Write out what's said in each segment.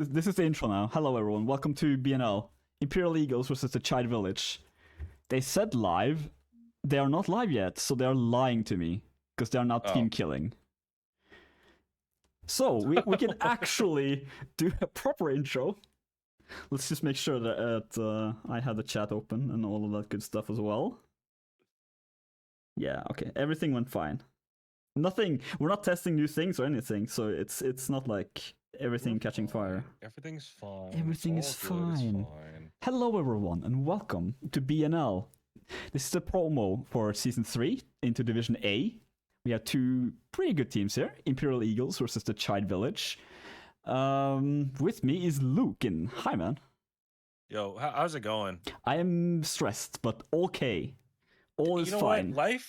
This is the intro now. Hello, everyone. Welcome to BNL. Imperial Eagles versus the Child Village. They said live. They are not live yet, so they are lying to me because they are now team killing. So we can actually do a proper intro. Let's just make sure that I have the chat open and all of that good stuff as well. Yeah, okay. Everything went fine. Nothing. We're not testing new things or anything, so it's not like everything catching fire. Everything's fine. Everything is fine. Hello, everyone, and welcome to BNL. This is a promo for Season 3 into Division A. We have two pretty good teams here, Imperial Eagles versus the Child Village. With me is Lukin. Hi, man. Yo, how's it going? I am stressed, but okay. All is fine. What?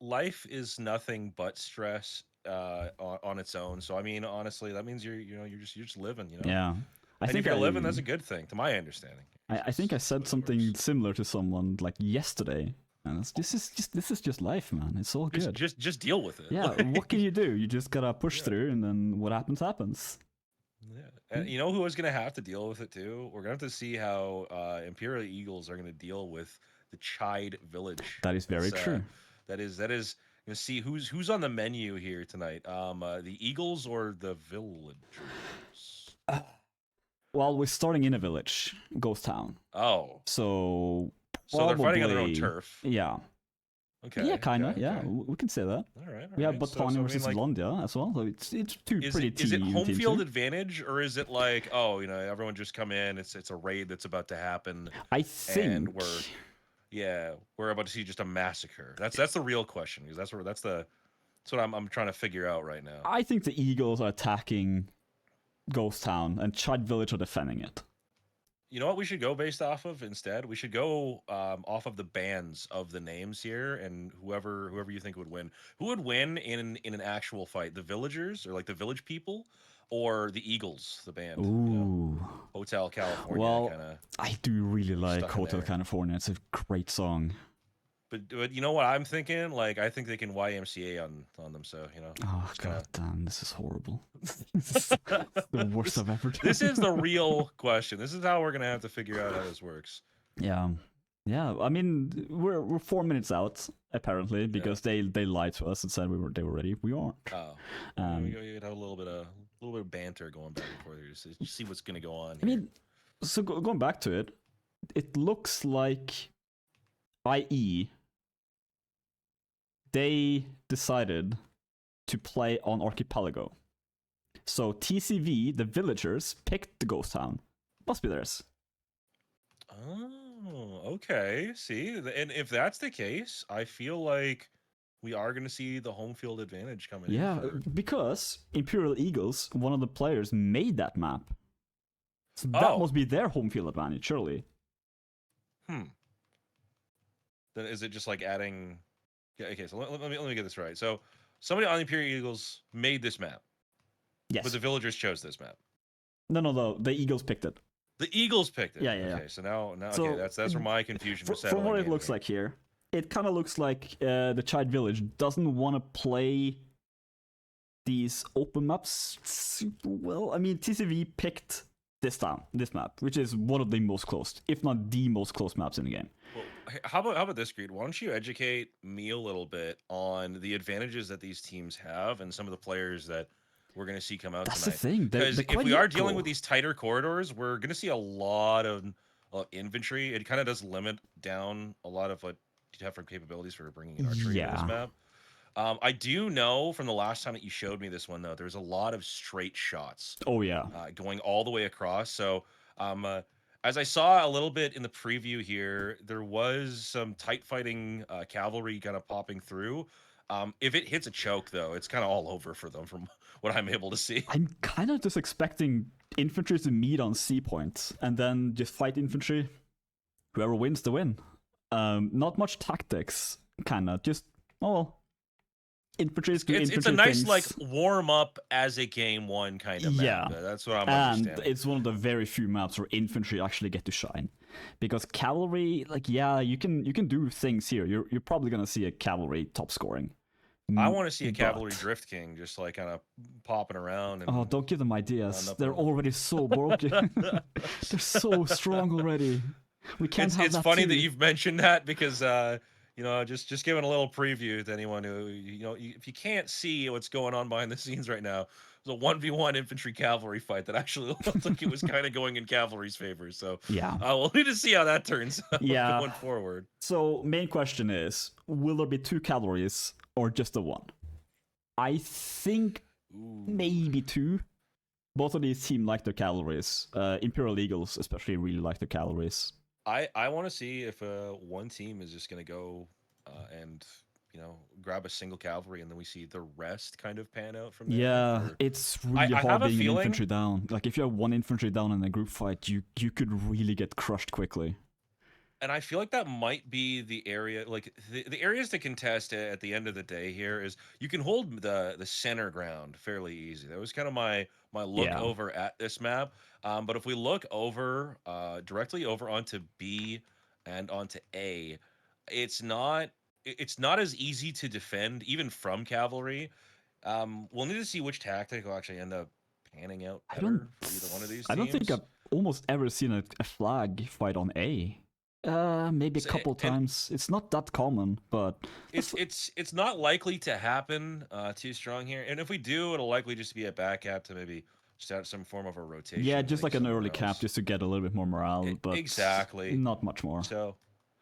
Life is nothing but stress on its own. So I mean, honestly, that means you're just living, you know. Yeah. I think if you're living, that's a good thing, to my understanding. I think I said something similar to someone like yesterday. And this is just life, man. It's all good. Just deal with it. Yeah. What can you do? You just gotta push through, and then what happens happens. Yeah. And you know who is gonna have to deal with it too? We're gonna have to see how Imperial Eagles are gonna deal with the Child Village. That is very true. That is gonna see who's on the menu here tonight. The Eagles or the Villagers? Well, we're starting in a village, ghost town. Oh. So they're fighting on their own turf. Yeah. Okay. Yeah, kind of. Okay, yeah, okay. we can say that. All right. We have Botania versus Londia as well. So it's two pretty teams. Is it home field advantage, or is it like, oh, you know, everyone just come in? It's a raid that's about to happen. I think. And we're about to see just a massacre. That's the real question, because that's what I'm trying to figure out right now. I think the Eagles are attacking Ghost Town and Child Village are defending it. You know what we should go based off of instead? We should go off of the bands of the names here, and whoever you think would win. Who would win in an actual fight? The Villagers, or like the Village People, or the Eagles, the band? Ooh. You know? Hotel California. Well, I do really like Hotel California. It's a great song. But you know what I'm thinking? Like, I think they can YMCA on them, so, you know. Oh, god damn, this is horrible. This is the worst I've ever done. This is the real question. This is how we're going to have to figure out how this works. Yeah. Yeah, I mean, we're 4 minutes out, apparently, because they lied to us and said they were ready. We aren't. Oh. We could have a little bit of banter going back and forth here to see what's going to go on here. I mean, so going back to it, it looks like IE, they decided to play on Archipelago. So TCV, the Villagers, picked the ghost town. Must be theirs. Oh, okay. See, and if that's the case, I feel like we are going to see the home field advantage coming in. Yeah, because Imperial Eagles, one of the players, made that map. So that must be their home field advantage, surely. Then is it just like adding... Yeah, okay, so let me get this right. So somebody on the Imperial Eagles made this map. Yes. But the Villagers chose this map. No. The Eagles picked it. The Eagles picked it. Yeah. Okay, so now okay, that's where my confusion was. From what it looks like here, it kind of looks like the Child Village doesn't want to play these open maps super well. I mean, TCV picked this map, which is one of the most closed, if not the most closed maps in the game. Well, how about this, Greed? Why don't you educate me a little bit on the advantages that these teams have and some of the players that we're going to see come out tonight? That's the thing. Because if we are dealing with these tighter corridors, we're going to see a lot of infantry. It kind of does limit down a lot of what you have for capabilities for bringing in archery into this map. I do know from the last time that you showed me this one, though, there's a lot of straight shots. Oh, yeah. Going all the way across. So, as I saw a little bit in the preview here, there was some tight fighting cavalry kind of popping through. If it hits a choke, though, it's kind of all over for them from what I'm able to see. I'm kind of just expecting infantry to meet on C points and then just fight infantry. Whoever wins the win. Not much tactics, kind of. Just, infantry is good. It's a nice like warm up as a game one kind of map. Yeah, that's what I'm understanding. And it's one of the very few maps where infantry actually get to shine, because cavalry, like, yeah, you can do things here. You're probably gonna see a cavalry top scoring I want to see a cavalry drift king just like kind of popping around. And, oh, don't give them ideas. They're already so broken. They're so strong already. We can't have it's that funny too. that you've mentioned that because you know, just giving a little preview to anyone who, you know, if you can't see what's going on behind the scenes right now, there's a 1v1 infantry cavalry fight that actually looked like it was kind of going in cavalry's favor. So yeah, we'll need to see how that turns out yeah. going forward. So main question is, will there be 2 cavalries or just the 1? I think maybe 2. Both of these teams like their cavalries. Imperial Eagles especially really like their cavalries. I want to see if one team is just going to go and, you know, grab a single cavalry and then we see the rest kind of pan out from there. Yeah, it's really hard being an infantry down. Like if you have 1 infantry down in a group fight, you could really get crushed quickly. And I feel like that might be the area, like the areas to contest at the end of the day here is you can hold the center ground fairly easy. That was kind of my look over at this map. But if we look over directly over onto B and onto A, it's not as easy to defend even from cavalry. We'll need to see which tactic will actually end up panning out better for either one of these teams. I don't think I've almost ever seen a flag fight on A. Maybe a couple times. It's not that common, but it's not likely to happen too strong here. And if we do, it'll likely just be a back cap to maybe start some form of a rotation. Yeah, just like an early cap, just to get a little bit more morale. But exactly, not much more. So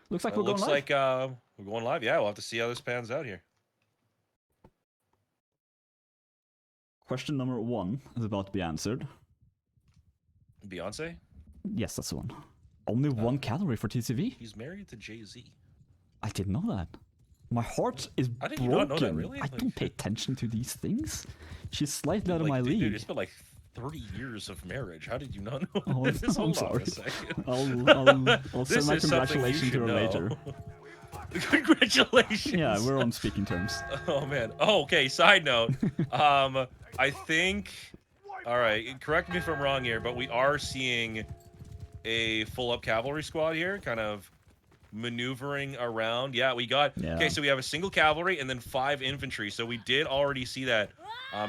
looks like we're going live. We're going live. Yeah, we'll have to see how this pans out here. Question number 1 is about to be answered. Beyonce? Yes, that's the one. Only 1 cavalry for TCV? He's married to Jay-Z. I didn't know that. My heart is broken. I did not know that, really? I don't pay attention to these things. She's slightly out of my league. Dude, it's been like 30 years of marriage. How did you not know oh, this? I'm sorry. I'll send my congratulations to her later. Congratulations. Yeah, we're on speaking terms. Oh, man. Oh, okay. Side note. I think... All right. Correct me if I'm wrong here, but we are seeing a full-up cavalry squad here, kind of maneuvering around. Yeah, we got... Yeah. Okay, so we have a single cavalry and then 5 infantry. So we did already see that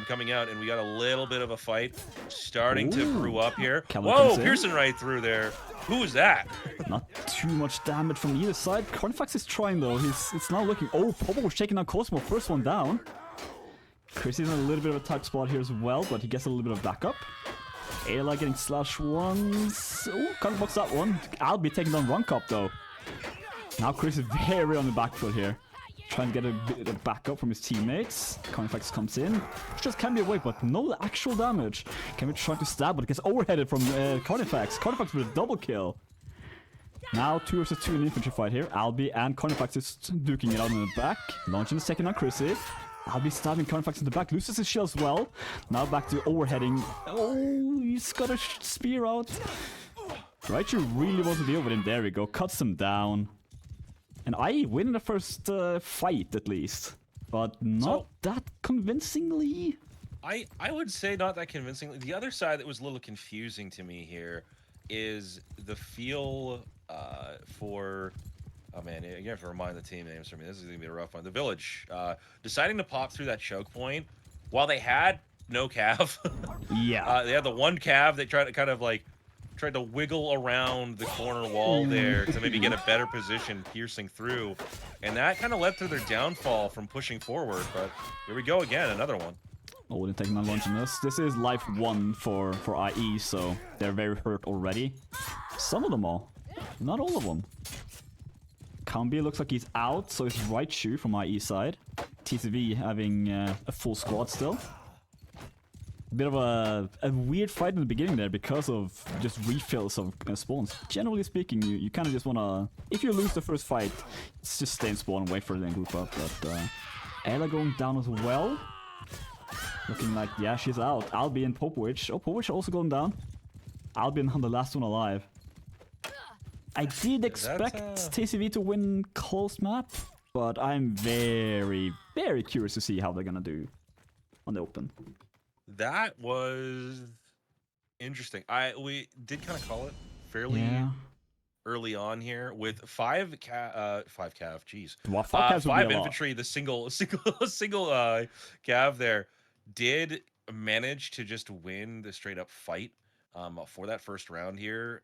coming out, and we got a little bit of a fight starting to brew up here. Whoa, Pearson right through there. Who was that? Not too much damage from either side. Carnifax is trying, though. It's not looking... Oh, Popo was taking out Cosmo. First one down. Chris is in a little bit of a tight spot here as well, but he gets a little bit of backup. Ayla getting slash ones. Oh, can't box that one. I'll be taking down Run Cop, though. Now Chris is very on the back foot here. Trying to get a bit of backup from his teammates. Carnifax comes in. Just can be away, but no actual damage. Can be trying to stab, but it gets overheaded from Carnifax. Carnifax with a double kill. Now 2 versus 2 in the infantry fight here. Albi and Carnifax is duking it out in the back. Launching the second on Chrissy. Albi stabbing Carnifax in the back. Loses his shield as well. Now back to overheading. Oh, he's got a spear out. Raichu really wants to deal with him. There we go. Cuts him down. And I win the first fight, at least. But not that convincingly. I would say not that convincingly. The other side that was a little confusing to me here is the feel for... Oh, man, you have to remind the team names for me. This is going to be a rough one. The Village deciding to pop through that choke point while they had no cav. Yeah. They had the one cav that tried to wiggle around the corner wall there to maybe get a better position piercing through. And that kind of led to their downfall from pushing forward. But here we go again, another one. I wouldn't take my lunch on this. This is life 1 for IE, so they're very hurt already. Some of them all. Not all of them. Kambi looks like he's out, so it's Raichu from IE side. TCV having a full squad still. A bit of a weird fight in the beginning there because of just refills of spawns. Generally speaking, you kind of just want to... If you lose the first fight, it's just stay in spawn and wait for them to group up. But Ella going down as well. Looking like, yeah, she's out. Albi and Popowich. Oh, Popowich also going down. Albion on the last one alive. I did expect TCV to win close map, but I'm very, very curious to see how they're gonna do on the open. That was interesting. We did kind of call it fairly early on here with five cav, jeez. Well, five infantry, the single cav there did manage to just win the straight up fight for that first round here,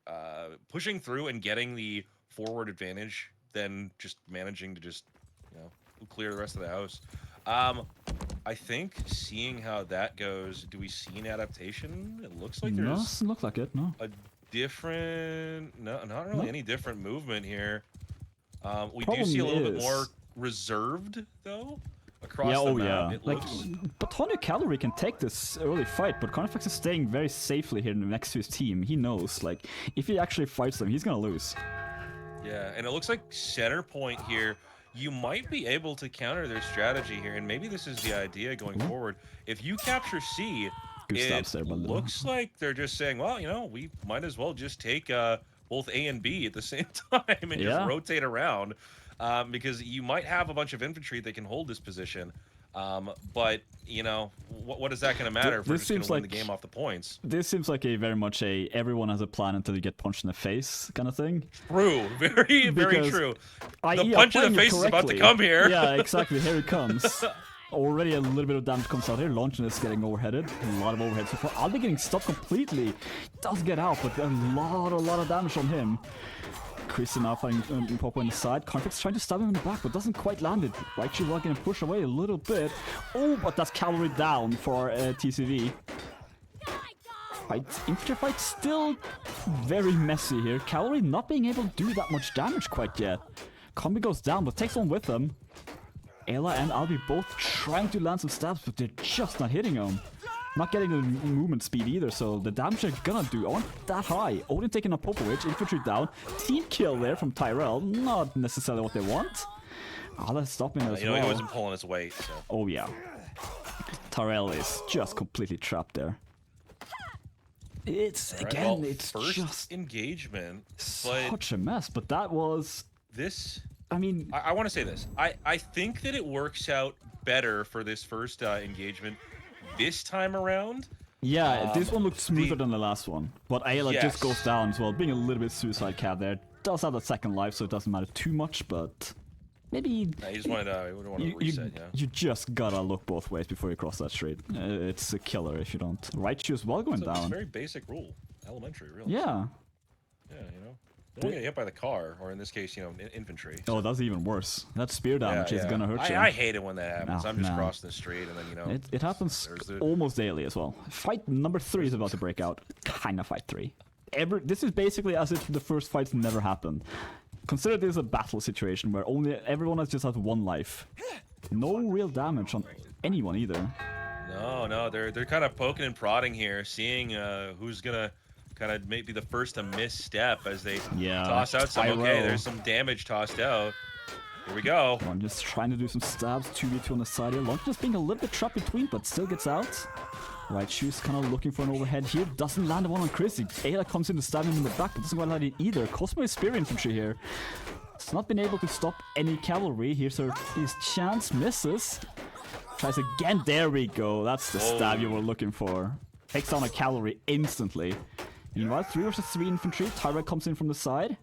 pushing through and getting the forward advantage, then just managing to just, clear the rest of the house. I think seeing how that goes, do we see an adaptation? It looks like there's doesn't look like it, no. A different, no, not really any different movement here. We do see a little bit more reserved though across the map. It looks... Batonio Cavalry can take this early fight, but Carnifex is staying very safely here next to his team. He knows, like, if he actually fights them, he's gonna lose. Yeah, and it looks like center point here. You might be able to counter their strategy here, and maybe this is the idea going forward. If you capture C, it looks like they're just saying, well, we might as well just take both A and B at the same time and just rotate around, because you might have a bunch of infantry that can hold this position. But, what is that going to matter if we're just going to win the game off the points? This seems like very much a everyone has a plan until you get punched in the face kind of thing. True. Very, very true. The punch in the face is about to come here. Yeah, exactly. Here it comes. Already a little bit of damage comes out here. Launching is getting overheaded. A lot of overhead so far. Albi getting stopped completely. Does get out, but a lot of damage on him. Chris now finding Popo in the side. Carnifex trying to stab him in the back, but doesn't quite land it. Right, she's going to push away a little bit. Oh, but that's cavalry down for TCV. Infantry fight still very messy here. Cavalry not being able to do that much damage quite yet. Combi goes down, but takes one with them. Ayla and Albi both trying to land some stabs, but they're just not hitting them. Not getting the movement speed either, so the damage they're gonna do aren't that high. Odin taking up Popovich, infantry down. Team kill there from Tyrell, not necessarily what they want. That's stopping as well. He wasn't pulling his weight, so. Oh yeah. Tyrell is just completely trapped there. It's, again, it's first just... engagement, such a mess, but that was... This... I mean... I want to say this. I think that it works out better for this first engagement this time around. Yeah, this one looked smoother than the last one. But Ayla just goes down as well, being a little bit suicide cat there. Does have that second life, so it doesn't matter too much, but... Maybe... You just wanted to reset, you just gotta look both ways before you cross that street. It's a killer if you don't. Right shoe as well going down. It's a very basic rule. Elementary, really. Yeah. Yeah, Don't get hit by the car, or in this case, infantry. So. Oh, that's even worse. That spear damage is gonna hurt you. I hate it when that happens. I'm just crossing the street, and then, It happens almost daily as well. Fight number 3 is about to break out. Kinda fight 3. This is basically as if the first fights never happened. Consider this a battle situation where everyone has just one life. No real damage on anyone either. No, they're kind of poking and prodding here, seeing who's gonna kind of maybe the first to misstep as they toss out some. Okay, there's some damage tossed out. Here we go. One just trying to do some stabs, 2v2 on the side here. Lunch just being a little bit trapped between, but still gets out. Right, Shoes kind of looking for an overhead here. Doesn't land one on Chrissy. Ayla comes in to stab him in the back, but doesn't quite land it either. Cosmo is spear infantry here. It's not been able to stop any cavalry. Here's his chance, misses. Tries again. There we go. That's the stab you were looking for. Takes down a cavalry instantly. Meanwhile, 3 versus 3 infantry. Tyra comes in from the side.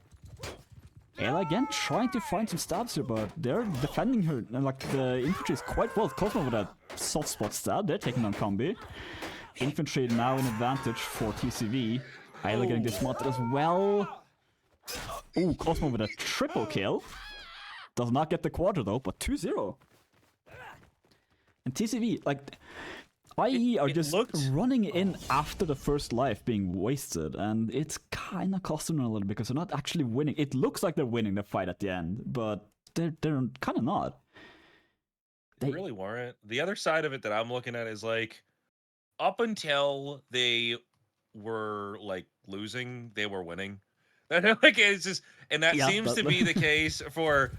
Ayla again trying to find some stabs here, but they're defending her. And like the infantry is quite well. Cosmo with a soft spot stab. They're taking on combi. Infantry now in advantage for TCV. Ayla getting dismounted as well. Ooh, Cosmo with a triple kill. Does not get the quarter though, but 2-0. And TCV, like... IE are just running in after the first life being wasted, and it's kind of costing them a little because they're not actually winning. It looks like they're winning the fight at the end, but they're kind of not. They really weren't. The other side of it that I'm looking at is like, up until they were like losing, they were winning. Like it's just, and that seems to be the case for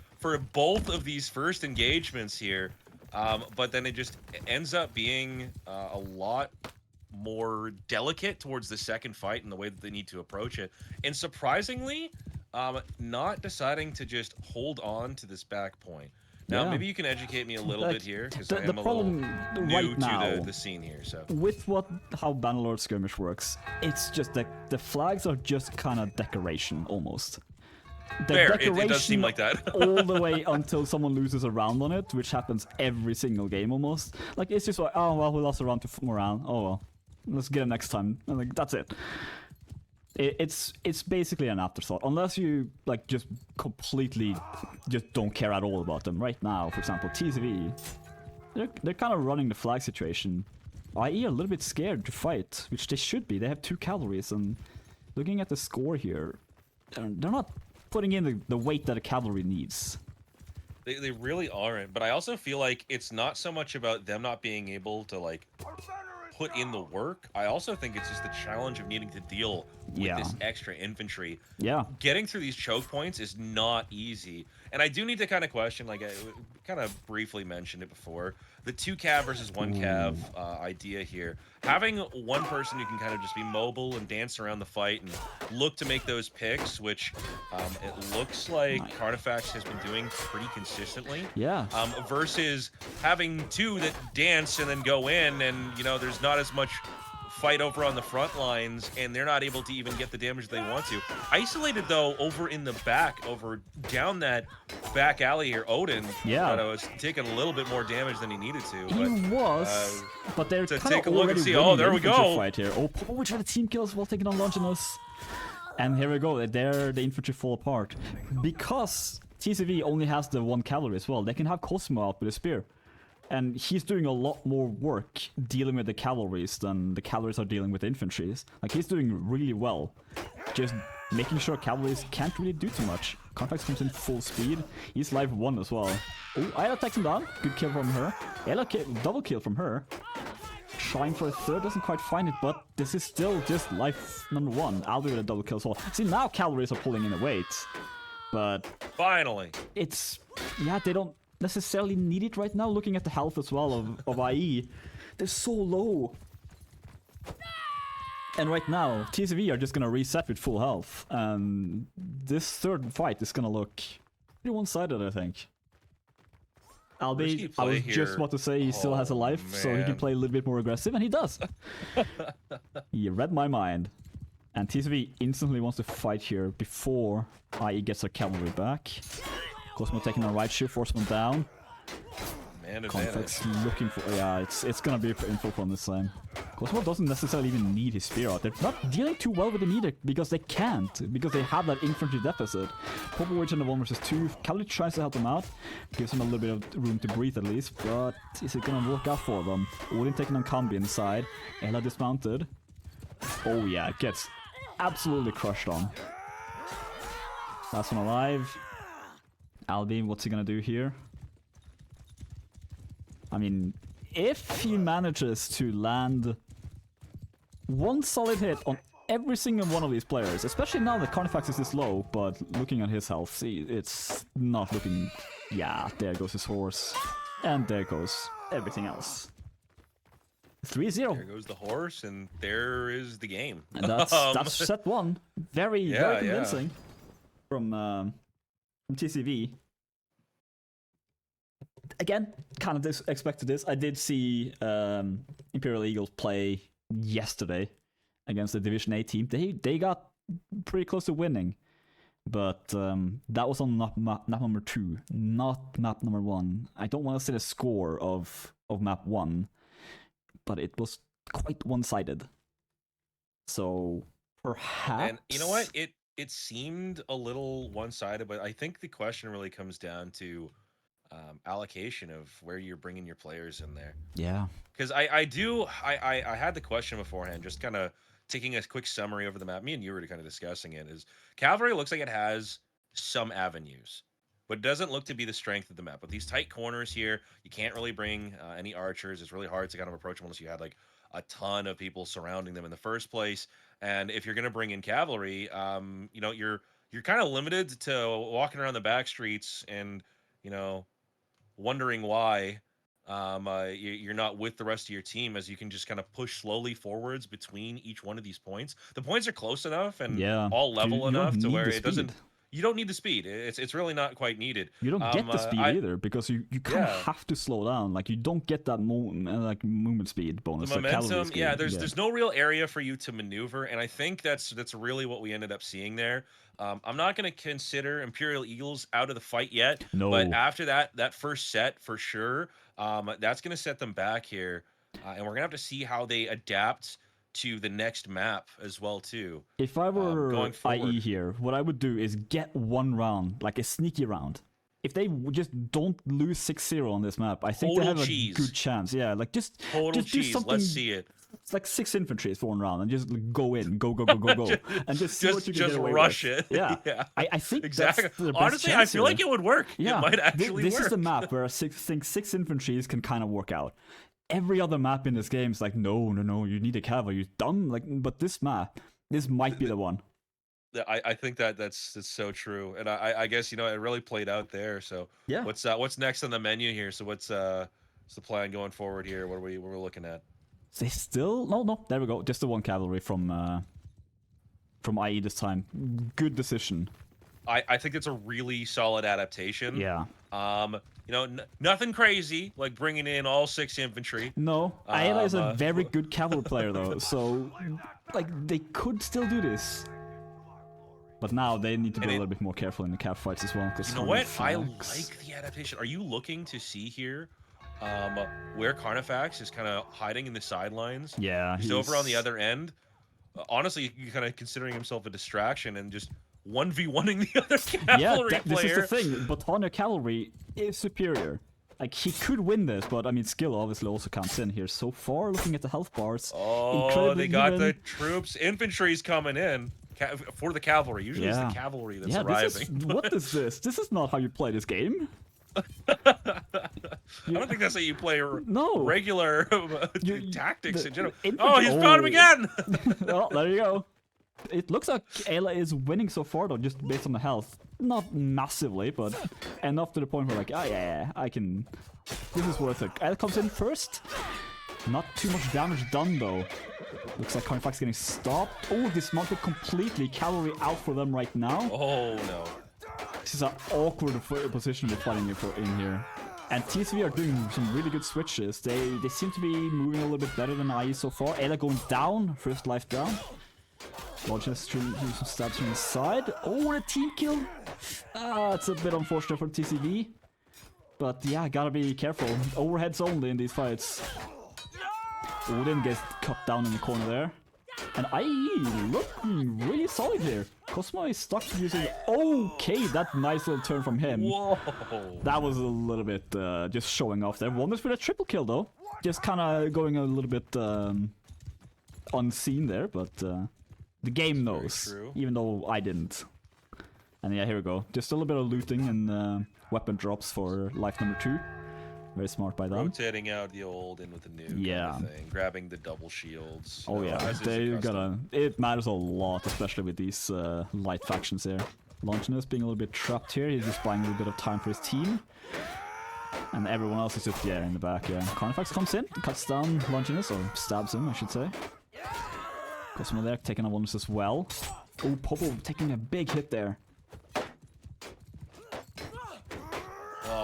both of these first engagements here. But then it just ends up being a lot more delicate towards the second fight and the way that they need to approach it. And surprisingly, not deciding to just hold on to this back point. Now, maybe you can educate me a little bit here, because I am a little new to the scene here. So, with how Bannerlord Skirmish works, it's just that the flags are just kind of decoration, almost. The Fair. decoration It does seem like that. all the way until someone loses a round on it, which happens every single game almost. Like, it's just like, oh, well, we lost a round to morale. Oh, well. Let's get it next time. And, like, that's it. It's basically an afterthought. Unless you, like, just completely just don't care at all about them. Right now, for example, TCV, they're kind of running the flag situation. IE are a little bit scared to fight, which they should be. They have 2 cavalries, and looking at the score here, they're not putting in the weight that a cavalry needs. They really aren't, but I also feel like it's not so much about them not being able to, like, put in the work. I also think it's just the challenge of needing to deal with this extra infantry. Yeah. Getting through these choke points is not easy. And I do need to kind of question, like I kind of briefly mentioned it before, the 2 cav versus 1 cav idea here. Having one person who can kind of just be mobile and dance around the fight and look to make those picks, which it looks like Carnifex has been doing pretty consistently. Yeah. Versus having 2 that dance and then go in, and, you know, there's not as much fight over on the front lines, and they're not able to even get the damage they want to. Isolated, though, over in the back, over down that back alley here, Odin was taking a little bit more damage than he needed to. He was, but they're to kind take of a look and see. already Oh, there we go. Fight here. Oh, we try to team kills while taking on Longinus. And here we go. There, the infantry fall apart. Because TCV only has the 1 cavalry as well, they can have Cosmo out with a spear. And he's doing a lot more work dealing with the cavalries than the cavalries are dealing with the infantries. Like, he's doing really well. Just making sure cavalries can't really do too much. Carnifex comes in full speed. He's live 1 as well. Oh, Ayla takes him down. Good kill from her. Ayla double kill from her. Trying for a 3rd, doesn't quite find it, but this is still just life number 1. Aldi with a double kill as well. See, now cavalries are pulling in the weight. But... finally! It's... yeah, they don't necessarily need it right now, looking at the health as well of IE. They're so low. And right now, TCV are just gonna reset with full health. And this 3rd fight is gonna look pretty one-sided, I think. Albi, I was just about to say he still has a life, so he can play a little bit more aggressive, and he does. He read my mind. And TCV instantly wants to fight here before IE gets her cavalry back. Cosmo taking a right shift, force one down. Conflicts looking for... yeah, it's gonna be info from this time. Cosmo doesn't necessarily even need his spear out. They're not dealing too well with him either, because they can't, because they have that infantry deficit. Popovich in the 1 versus 2. Cavalry tries to help them out, gives them a little bit of room to breathe at least, but is it gonna work out for them? Odin taking on Combi inside. Ella dismounted. Oh yeah, gets absolutely crushed on. Last one alive. Albi, what's he gonna do here? I mean, if he manages to land 1 solid hit on every single one of these players, especially now that Carnifex is this low, but looking at his health, see, it's not looking... yeah, there goes his horse. And there goes everything else. 3-0. There goes the horse, and there is the game. And that's set 1. Very convincing from TCV. Again, kind of expected this. I did see Imperial Eagles play yesterday against the Division A team. They got pretty close to winning, but that was on map number 2, not map number 1. I don't want to say the score of map 1, but it was quite one-sided. So perhaps... and you know what? It seemed a little one-sided, but I think the question really comes down to allocation of where you're bringing your players in there. Yeah. Because I had the question beforehand, just kind of taking a quick summary over the map. Me and you were kind of discussing it. Is Cavalry looks like it has some avenues, but it doesn't look to be the strength of the map. With these tight corners here, you can't really bring any archers. It's really hard to kind of approach them unless you had like a ton of people surrounding them in the first place. And if you're going to bring in cavalry, you know, you're kind of limited to walking around the back streets and, you know, wondering why you're not with the rest of your team, as you can just kind of push slowly forwards between each one of these points. The points are close enough and all level enough to where it doesn't... you don't need the speed. It's really not quite needed. You don't get the speed either, because you kind of have to slow down. Like, you don't get that movement speed bonus. The momentum, yeah. There's no real area for you to maneuver, and I think that's really what we ended up seeing there. I'm not going to consider Imperial Eagles out of the fight yet, but after that first set, for sure, that's going to set them back here, and we're going to have to see how they adapt to the next map as well too. If I were IE here, what I would do is get one round, like a sneaky round. If they just don't lose 6-0 on this map, I think they have a good chance. Yeah, like just do something. Let's see it. It's like 6 infantry for one round, and just go in, go, and just see what you can get away rush with. It. Yeah, yeah. I think exactly. That's the best Honestly, I feel like it would work. Yeah, it might actually this work. is the map where I think 6 infantries can kind of work out. Every other map in this game is like, no, you need a cavalry, you're dumb. Like, but this map, this might be the one. I think that's so true, and I guess it really played out there. So yeah, what's next on the menu here? So what's the plan going forward here? What are we looking at? They still no. There we go. Just the one cavalry from IE this time. Good decision. I think it's a really solid adaptation. Yeah. Nothing crazy like bringing in all 6 infantry. No, Ayla is a very good cavalry player though, so like they could still do this. But now they need to be a little bit more careful in the cav fights as well. You know what? I like the adaptation. Are you looking to see here where Carnifax is kind of hiding in the sidelines? Yeah, he's over on the other end. Honestly, you're kind of considering himself a distraction and just 1v1ing the other cavalry player. This is the thing. Botania cavalry is superior. Like, he could win this, but I mean, skill obviously also counts in here. So far, looking at the health bars, they got the troops. Infantry's coming in for the cavalry. Usually it's the cavalry that's arriving. What is this? This is not how you play this game. I don't think that's how you play regular tactics in general. He's got him again! Well, there you go. It looks like Ayla is winning so far, though, just based on the health. Not massively, but enough to the point where, like, I can... This is worth it. Ayla comes in first. Not too much damage done, though. Looks like Carnifax getting stopped. Oh, dismounted completely. Cavalry out for them right now. Oh, no. This is an awkward position we're fighting in here. And TCV are doing some really good switches. They seem to be moving a little bit better than IE so far. Ayla going down. First life down. Lodges doing some stabs from the side. Oh, a team kill. It's a bit unfortunate for TCV. But yeah, gotta be careful. Overheads only in these fights. Odin gets cut down in the corner there. And IE looking really solid here. Cosmo is stuck using... Okay, that nice little turn from him. Whoa. That was a little bit just showing off there. Wonders with a triple kill though. Just kind of going a little bit unseen there, but the game knows. Even though I didn't. And yeah, here we go. Just a little bit of looting and weapon drops for life number 2. Very smart by them. Rotating out the old in with the new kind of thing. Grabbing the double shields. Oh yeah, it matters a lot, especially with these light factions here. Longinus being a little bit trapped here. He's just buying a little bit of time for his team. And everyone else is just, in the back, Carnifax comes in, cuts down Longinus, or stabs him, I should say. Cosmo there, taking a bonus as well. Oh, Popo taking a big hit there.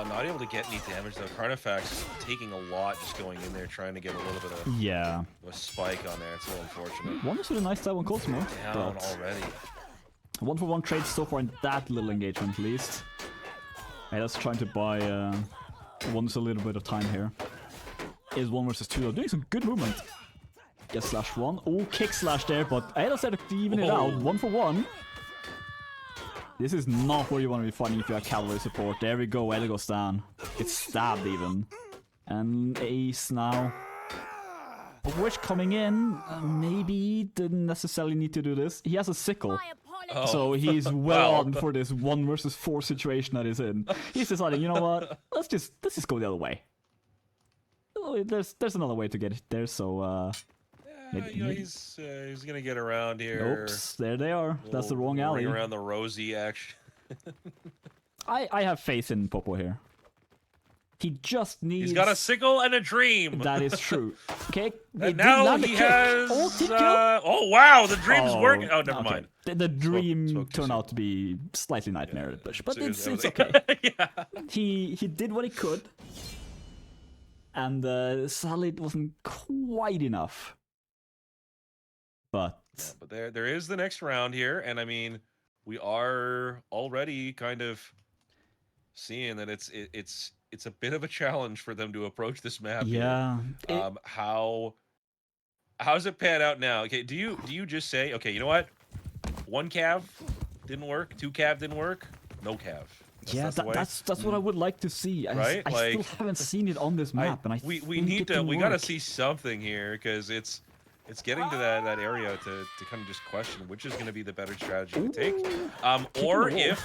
Not able to get any damage though. Carnifax taking a lot, just going in there, trying to get a little bit of a spike on there. It's a little unfortunate. One was with a nice stab on Cosmo. Down already. 1-for-1 trades so far in that little engagement, at least. Ayla's trying to buy One's a little bit of time here. Is 1 versus 2 though, doing some good movement. Get /1. Oh, kick slash there, but Ayla said to even it out. 1-for-1. This is not where you want to be fighting if you have cavalry support. There we go, Ayla goes down. Gets stabbed even. And Ace now. Which coming in, maybe didn't necessarily need to do this. He has a sickle. So he's well on for this 1 versus 4 situation that he's in. He's deciding, you know what, let's just go the other way. There's another way to get it there, so he's gonna get around here. Oops, there they are. That's the wrong alley. Around the rosy action. I have faith in Popo here. He just needs... He's got a sickle and a dream. That is true. Okay. And now he has... oh, wow. The dream's working. Oh, never mind. The dream turned out to be slightly nightmare-ish, but it's okay. Yeah. He did what he could. And sadly, it wasn't quite enough. But there is the next round here, and I mean, we are already kind of seeing that it's a bit of a challenge for them to approach this map. Yeah. Here. How's it pan out now? Okay, do you just say, okay, you know what? 1 cav didn't work, 2 cav didn't work, no cav. That's what I would like to see. Right? I still haven't seen it on this map, and we gotta see something here, because it's getting to that area to kind of just question which is going to be the better strategy to take, or if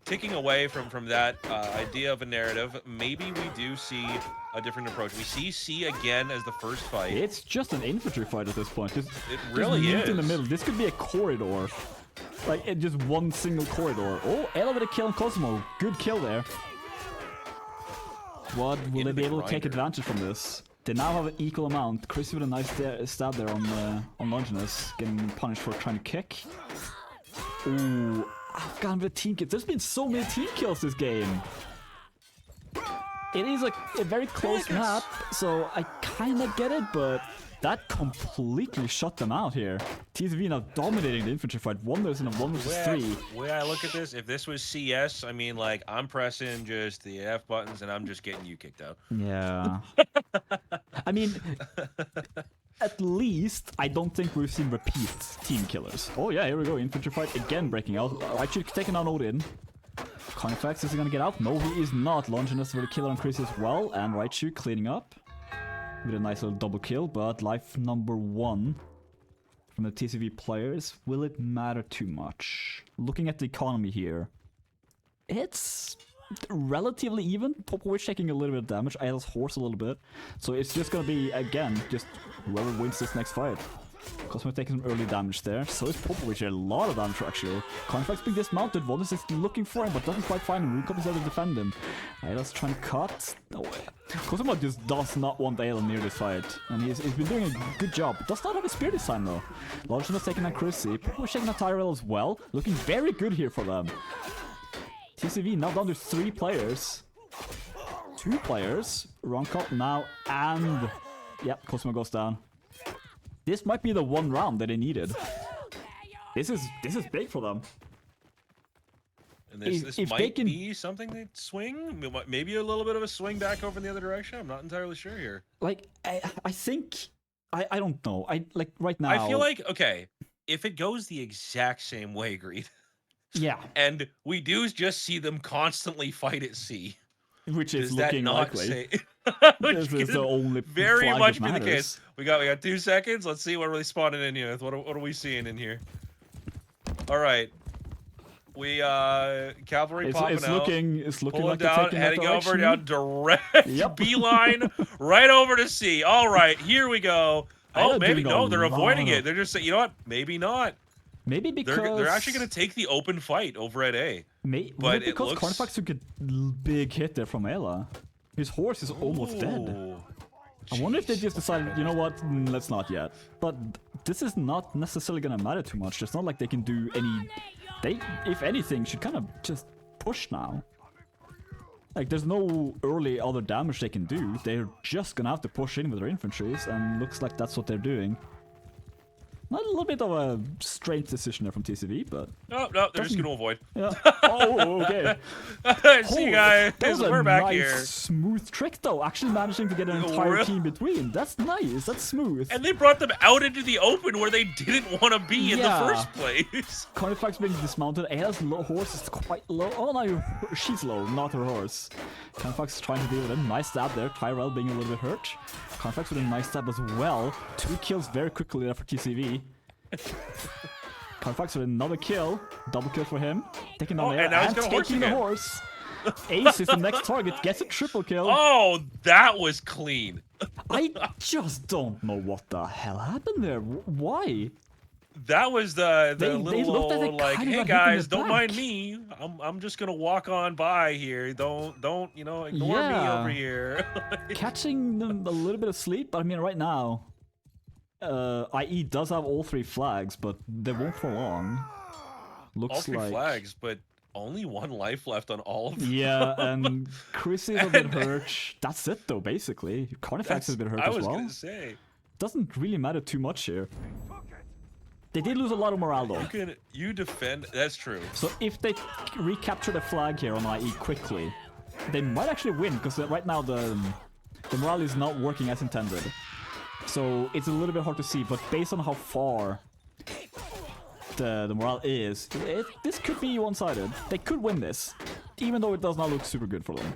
taking away from that idea of a narrative, maybe we do see a different approach. We see C again as the first fight. It's just an infantry fight at this point. It really is. In the middle. This could be a corridor. Like, just one single corridor. Oh, elevator kill on Cosmo. Good kill there. What will they be able to take advantage from this? They now have an equal amount. Chris with a nice stab there on Longinus, getting punished for trying to kick. Ooh, Afghan with a team kill. There's been so many team kills this game. It is like a very close map, so I kind of get it, but that completely shut them out here. TCV now dominating the infantry fight. 1 versus 1 versus 3. The way I look at this, if this was CS, I mean, like, I'm pressing just the F buttons and I'm just getting you kicked out. Yeah. I mean, at least I don't think we've seen repeat team killers. Oh yeah, here we go. Infantry fight again breaking out. Actually taking on Odin. Confax, is he gonna get out? No, he is not. Longinus with a kill on Chris as well. And Raichu cleaning up with a nice little double kill. But life number 1 from the TCV players. Will it matter too much? Looking at the economy here, it's relatively even. Popovich taking a little bit of damage. Idle's horse a little bit. So it's just gonna be, again, just whoever wins this next fight. Cosmo taking some early damage there. So is Popovich. A lot of damage actually. Confax being dismounted. Wonders is looking for him, but doesn't quite find him. Rukop is there to defend him. Idle's trying to cut. No way. Cosmo just does not want Idle near this fight. And he's been doing a good job. Does not have a spear this time though. Longinus taking on Chrissy. Popovich taking on Tyrell as well. Looking very good here for them. TCV now down to 3 players. 2 players. Wrong cut now, and yep, Cosmo goes down. This might be the 1 round that they needed. This is big for them. And this might be something they swing. Maybe a little bit of a swing back over in the other direction. I'm not entirely sure here. Like I think I don't know. Like right now. I feel like, okay, if it goes the exact same way, Greed. Yeah. And we do just see them constantly fight at sea. Which is looking likely. This is the only very much be the case. We got 2 seconds. Let's see what really spawning in here. What are we seeing in here? All right. We cavalry popping out. It's looking pulling like down, heading over down direct beeline right over to sea. All right, here we go. Oh, maybe no, they're avoiding it. They're just saying, you know what? Maybe not. Maybe because they're actually going to take the open fight over at A. But because Confax took a big hit there from Ela. His horse is almost dead. I wonder if they just decided, you know what, let's not yet. But this is not necessarily going to matter too much. It's not like they can do any... They, if anything, should kind of just push now. Like, there's no early other damage they can do. They're just going to have to push in with their infantries, and looks like that's what they're doing. Not a little bit of a strange decision there from TCV, but... No, they're just going to avoid. Yeah. Oh, okay. See you guys, we're back here. That was a nice, smooth trick, though. Actually managing to get an entire team between. That's nice. That's smooth. And they brought them out into the open where they didn't want to be in the first place. Confax being dismounted. Ayla's horse is quite low. Oh, no, she's low, not her horse. Confax trying to deal with him. Nice stab there. Tyrell being a little bit hurt. Confax with a nice stab as well. 2 kills very quickly there for TCV. Confax with another kill. Double kill for him. Taking on Ayla and taking the horse. Ace is the next target. Gets a triple kill. Oh, that was clean. I just don't know what the hell happened there. Why? That was the They looked like they like, kinda hey got hit in guys, the don't mind back. me. I'm just gonna walk on by here. Don't ignore me Yeah. over here. Catching them a little bit of sleep, but I mean, right now, IE does have all 3 flags, but they won't for long. Looks All 3 like flags, but only 1 life left on all of them. yeah, and Chris is a bit hurt. That's it though, basically. Carnifex is a bit hurt I as was well. gonna say. Doesn't really matter too much here. They did lose a lot of morale though. You defend. That's true. So if they recapture the flag here on IE quickly, they might actually win, because right now the morale is not working as intended. So it's a little bit hard to see, but based on how far the morale is, this could be one-sided. They could win this, even though it does not look super good for them.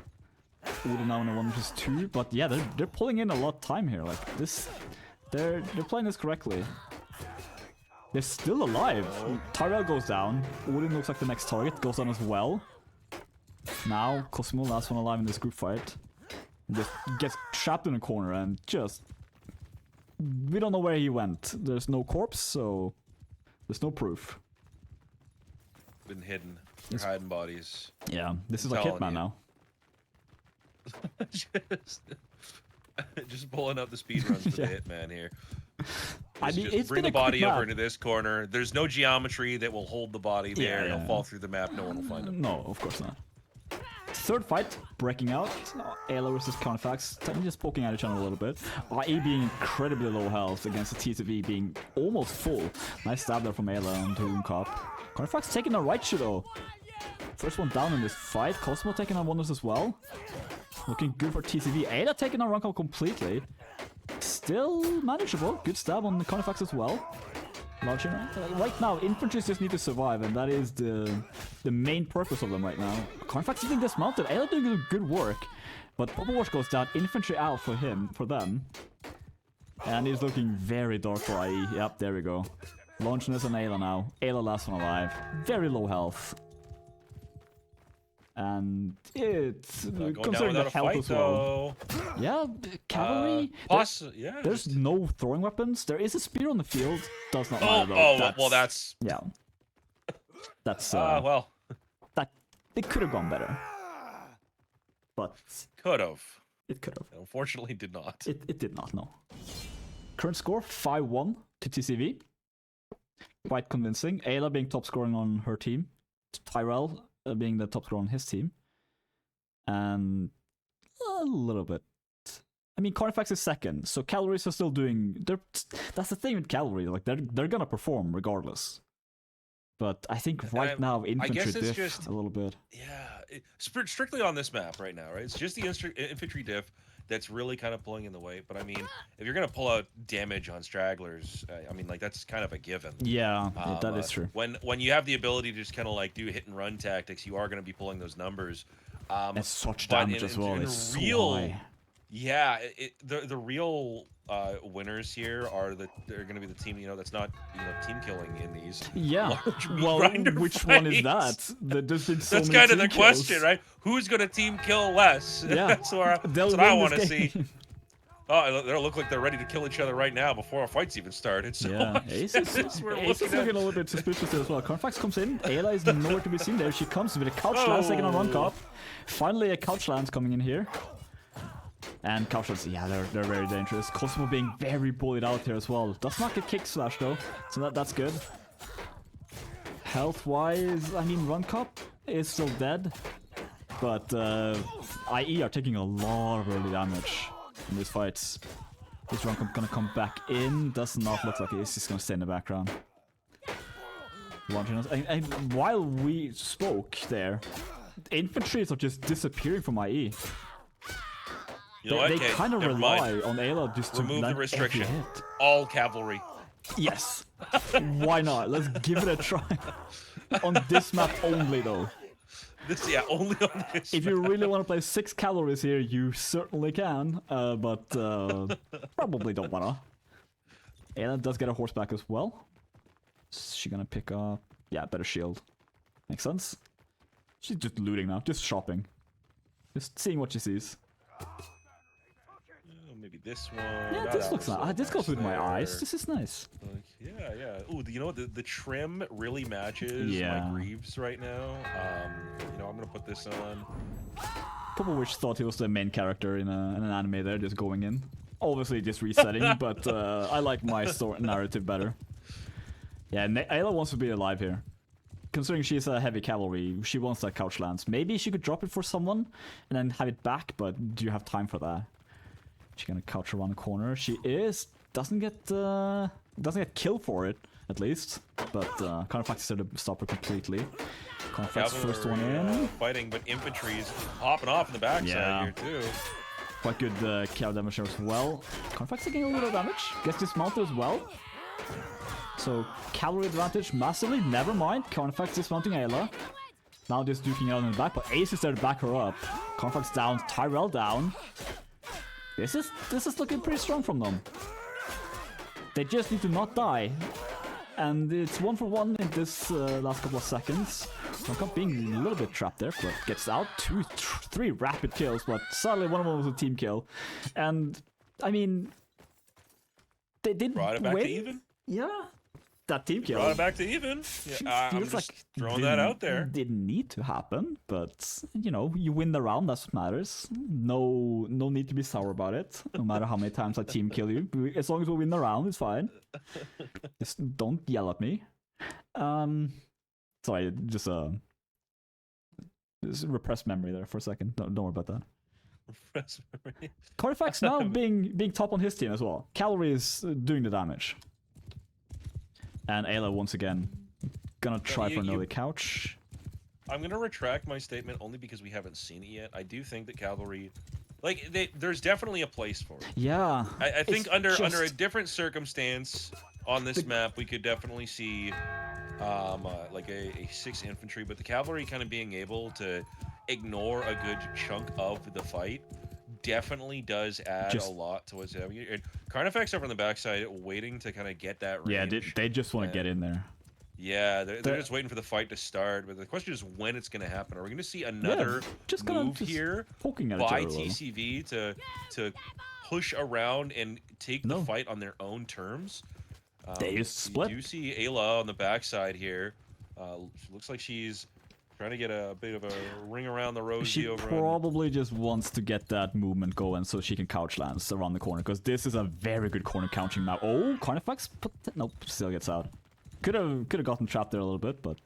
Odin now in a 1 vs 2, but yeah, they're pulling in a lot of time here. Like this, they're playing this correctly. They're still alive. Tyrell goes down. Odin looks like the next target, goes down as well. Now Cosmo, last one alive in this group fight, just gets trapped in a corner and just, we don't know where he went. There's no corpse, so there's no proof. Been hidden. They're hiding bodies. Yeah, this is like Hitman now. just pulling up the speed runs for the Hitman here. I mean, just it's bring been the a body quick over map. into this corner. There's no geometry that will hold the body there. Yeah. It'll fall through the map. No one will find it. No, of course not. Third fight, breaking out. Ayla versus Carnifex, just poking at each other a little bit. IE being incredibly low health against the TCV being almost full. Nice stab there from Ayla on Doom Cop. Carnifex taking the right shoe though. First one down in this fight. Cosmo taking on Wonders as well. Looking good for TCV. Ayla taking on Runko completely. Still manageable. Good stab on the Carnifex as well. Right now, infantries just need to survive, and that is the main purpose of them right now. Carnifex is being dismounted. Ayla doing good work, but Overwatch goes down. Infantry out for them. And he's looking very dark for IE. Yep, there we go. Launchness on Ayla now. Ayla last one alive. Very low health. And it's considering the health as well. Yeah, cavalry. Yeah. There's no throwing weapons. There is a spear on the field. Does not matter though. Well, that's yeah. That's well, that it could have gone better, but could have. It could have. Unfortunately, did not. It did not. No. Current score 5-1 to TCV. Quite convincing. Ayla being top scoring on her team. Tyrell being the top scorer on his team. And a little bit. I mean, Carnifex is second, so Calories are still doing. That's the thing with Cavalry. Like they're gonna perform regardless. But I think right now infantry diff just a little bit. Yeah, strictly on this map right now, right? It's just the infantry diff that's really kind of pulling in the weight. But I mean, if you're gonna pull out damage on stragglers, I mean, like that's kind of a given. Yeah, that is true. When you have the ability to just kind of like do hit and run tactics, you are gonna be pulling those numbers. That's such damage as well. It's so high. Yeah, the real winners here are they're going to be the team that's not team killing in these. Yeah. Well, which fights. One is that? There's been so That's many kind of the kills. question, right? Who's going to team kill less? Yeah. that's what I want to see. Oh, they look like they're ready to kill each other right now before our fights even started. So yeah, Ace is looking a little bit suspicious as well. Carnifex comes in. Ayla is nowhere to be seen. There she comes with a couch lance taking on one cop. Finally, a couch lance coming in here. And Couchlands, yeah, they're very dangerous. Cosmo being very bullied out here as well. Does not get kick slash though, so that's good. Health-wise, I mean, Run Cop is still dead, but IE are taking a lot of early damage in these fights. Is Run Cop gonna come back in? Does not look like it. He's just gonna stay in the background. And while we spoke there, infantries are just disappearing from IE. They kind of rely on Ayla just to remove the restriction. Hit. All cavalry. Yes. Why not? Let's give it a try. On this map only, though. Only on this. If you really want to play 6 calories here, you certainly can. But probably don't wanna. Ayla does get a horseback as well. Is she gonna pick up? Yeah, better shield. Makes sense. She's just looting now, just shopping, just seeing what she sees. Maybe this one. Yeah, this looks nice. This goes with my eyes. This is nice. Yeah. Ooh, you know what? The trim really matches my greaves right now. You know, I'm gonna put this on. People which thought he was the main character in an anime there, just going in. Obviously just resetting, but I like my story narrative better. Yeah, Ayla wants to be alive here. Considering she's a heavy cavalry, she wants that couch lance. Maybe she could drop it for someone and then have it back, but do you have time for that? She's gonna couch around the corner. She doesn't get killed for it, at least. But Carnifax is there to stop her completely. Carnifax first one in. Fighting, but infantry's popping off in the backside here too. Quite good cow damage there as well. Carnifax taking a little damage. Gets dismounted as well. So cavalry advantage massively. Never mind. Carnifax dismounting Ayla. Now just duking out in the back, but Ace is there to back her up. Carnifax down. Tyrell down. This is looking pretty strong from them. They just need to not die. And it's 1-for-1 in this last couple of seconds. Roncup being a little bit trapped there, but gets out. 3 rapid kills, but sadly one of them was a team kill. And, I mean, they did brought it back to even? Yeah. That team kill. Brought it back to even. Yeah, I'm just throwing that out there. Didn't need to happen, but you know, you win the round. That's what matters. No need to be sour about it. No matter how many times I team kill you, as long as we win the round, it's fine. Just don't yell at me. Sorry, just repressed memory there for a second. Don't worry about that. Repressed memory. Carnifax now being top on his team as well. Cavalry is doing the damage. And Ayla once again gonna try for another couch. I'm gonna retract my statement only because we haven't seen it yet. I do think that cavalry, like, there's definitely a place for it. Yeah. I think under a different circumstance on this map, we could definitely see like a 6 infantry, but the cavalry kind of being able to ignore a good chunk of the fight definitely does add a lot to what's happening. And Carnifax over on the backside waiting to kind of get that range. Yeah, they just want to get in there. Yeah, they're just waiting for the fight to start, but the question is when it's going to happen. Are we going to see another move here by TCV to push around and take the fight on their own terms? They just split. You do see Ayla on the backside here. Looks like she's trying to get a bit of a ring around the rosy. She probably just wants to get that movement going so she can couch lance around the corner, because this is a very good corner couching map. Oh, Carnifax, nope, still gets out. Could have gotten trapped there a little bit, but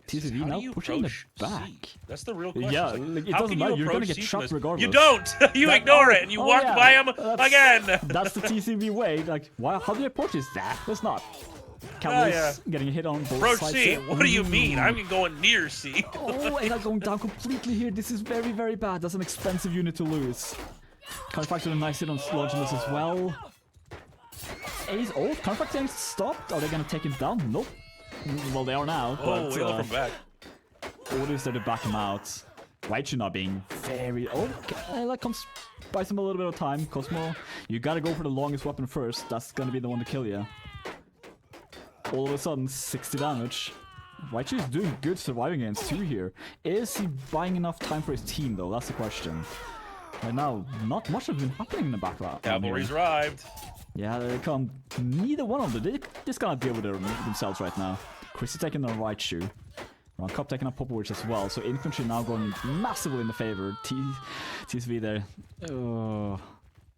TCV now pushing it back. C? That's the real question. Yeah, like, it doesn't matter. You're gonna get trapped regardless. You don't. You ignore it and you walk by him again. That's the TCV way. Like, why? How do you approach this? That's not. Cavalry's getting hit on both approach sides. C. What do you mean? I'm going near C. Oh, and I'm going down completely here. This is very, very bad. That's an expensive unit to lose. Carnifax with a nice hit on Longinus as well. Ace ult. Carnifax getting stopped. Are they gonna take him down? Nope. Well, they are now. Oh, but from back. Ult is there to back him out. Raichu not being very... Oh, that comes... buys him a little bit of time. Cosmo, you gotta go for the longest weapon first. That's gonna be the one to kill you. All of a sudden, 60 damage. Raichu is doing good surviving against 2 here. Is he buying enough time for his team, though? That's the question. Right now, not much has been happening in the background. Cavalry's arrived. Yeah, they come. Neither one of them. They just cannot deal with themselves right now. Chrissy taking the Raichu. Roncup taking up Popowich as well. So infantry now going massively in the favor. TSV there. Oh,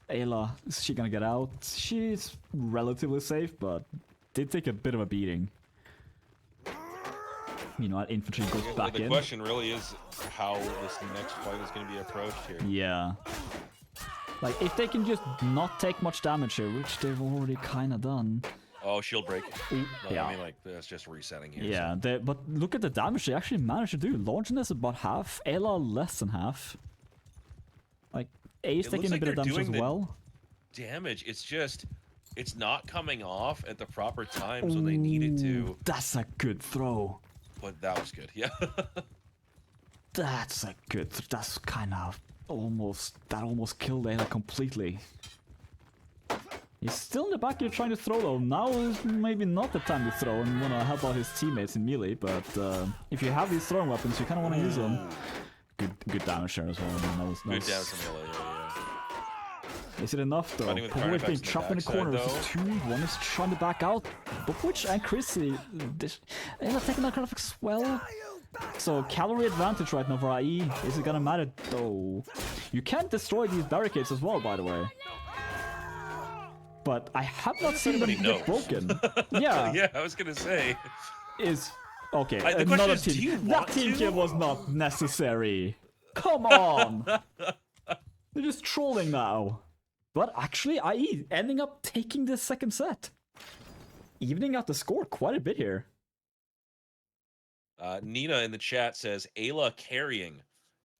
Ayla, is she gonna get out? She's relatively safe, but did take a bit of a beating. You know, infantry goes back in. The question really is how this next fight is going to be approached here. Yeah. Like, if they can just not take much damage here, which they've already kind of done. Oh, shield break. No, yeah. I mean, like, that's just resetting here. Yeah, so. But look at the damage they actually managed to do. Longinus about half, Ayla less than half. Like, Ace taking a bit of damage as well. Damage, it's just... It's not coming off at the proper times when they need it to. That's a good throw. But that was good, yeah. That's a good... That's kind of almost... That almost killed Ayla completely. He's still in the back here trying to throw though. Now is maybe not the time to throw and want to help out his teammates in melee, but if you have these throwing weapons, you kind of want to use them. Good damage there as well. I mean, good damage from melee, yeah. Is it enough though? Running with Popovic being Carnifex trapped in the backside, corner. This though. is two. One is trying to back out. Popovic and Chrissy. They're not taking that Carnifex as well. So calorie advantage right now for IE. Is it gonna matter though? You can't destroy these barricades as well, by the way. But I have not seen them get broken. Yeah. Yeah, I was gonna say. Is okay. The question Another is, do you team. want That team to? kill was not necessary. Come on. They're just trolling now. But actually, IE ending up taking this second set. Evening out the score quite a bit here. Nina in the chat says Ayla carrying.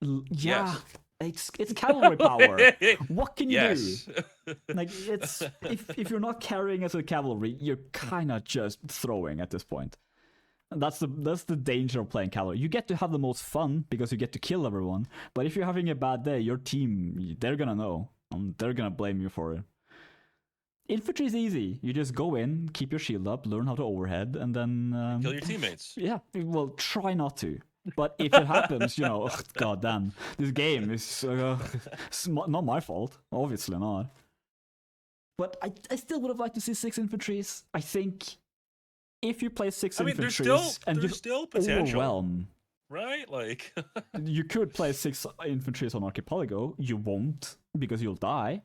Yeah, Yes. it's cavalry power. What can you do? Like it's if you're not carrying as a cavalry, you're kind of just throwing at this point. And that's the danger of playing cavalry. You get to have the most fun because you get to kill everyone. But if you're having a bad day, your team, they're gonna know. They're gonna blame you for it. Infantry is easy. You just go in, keep your shield up, learn how to overhead, and then Kill your teammates. Yeah, well, try not to. But if it happens, you know, god damn, this game is it's not my fault. Obviously not. But I still would have liked to see 6 infantries. I think if you play 6 infantries and there's just still potential, overwhelm, right? Like you could play 6 infantries on Archipelago. You won't because you'll die.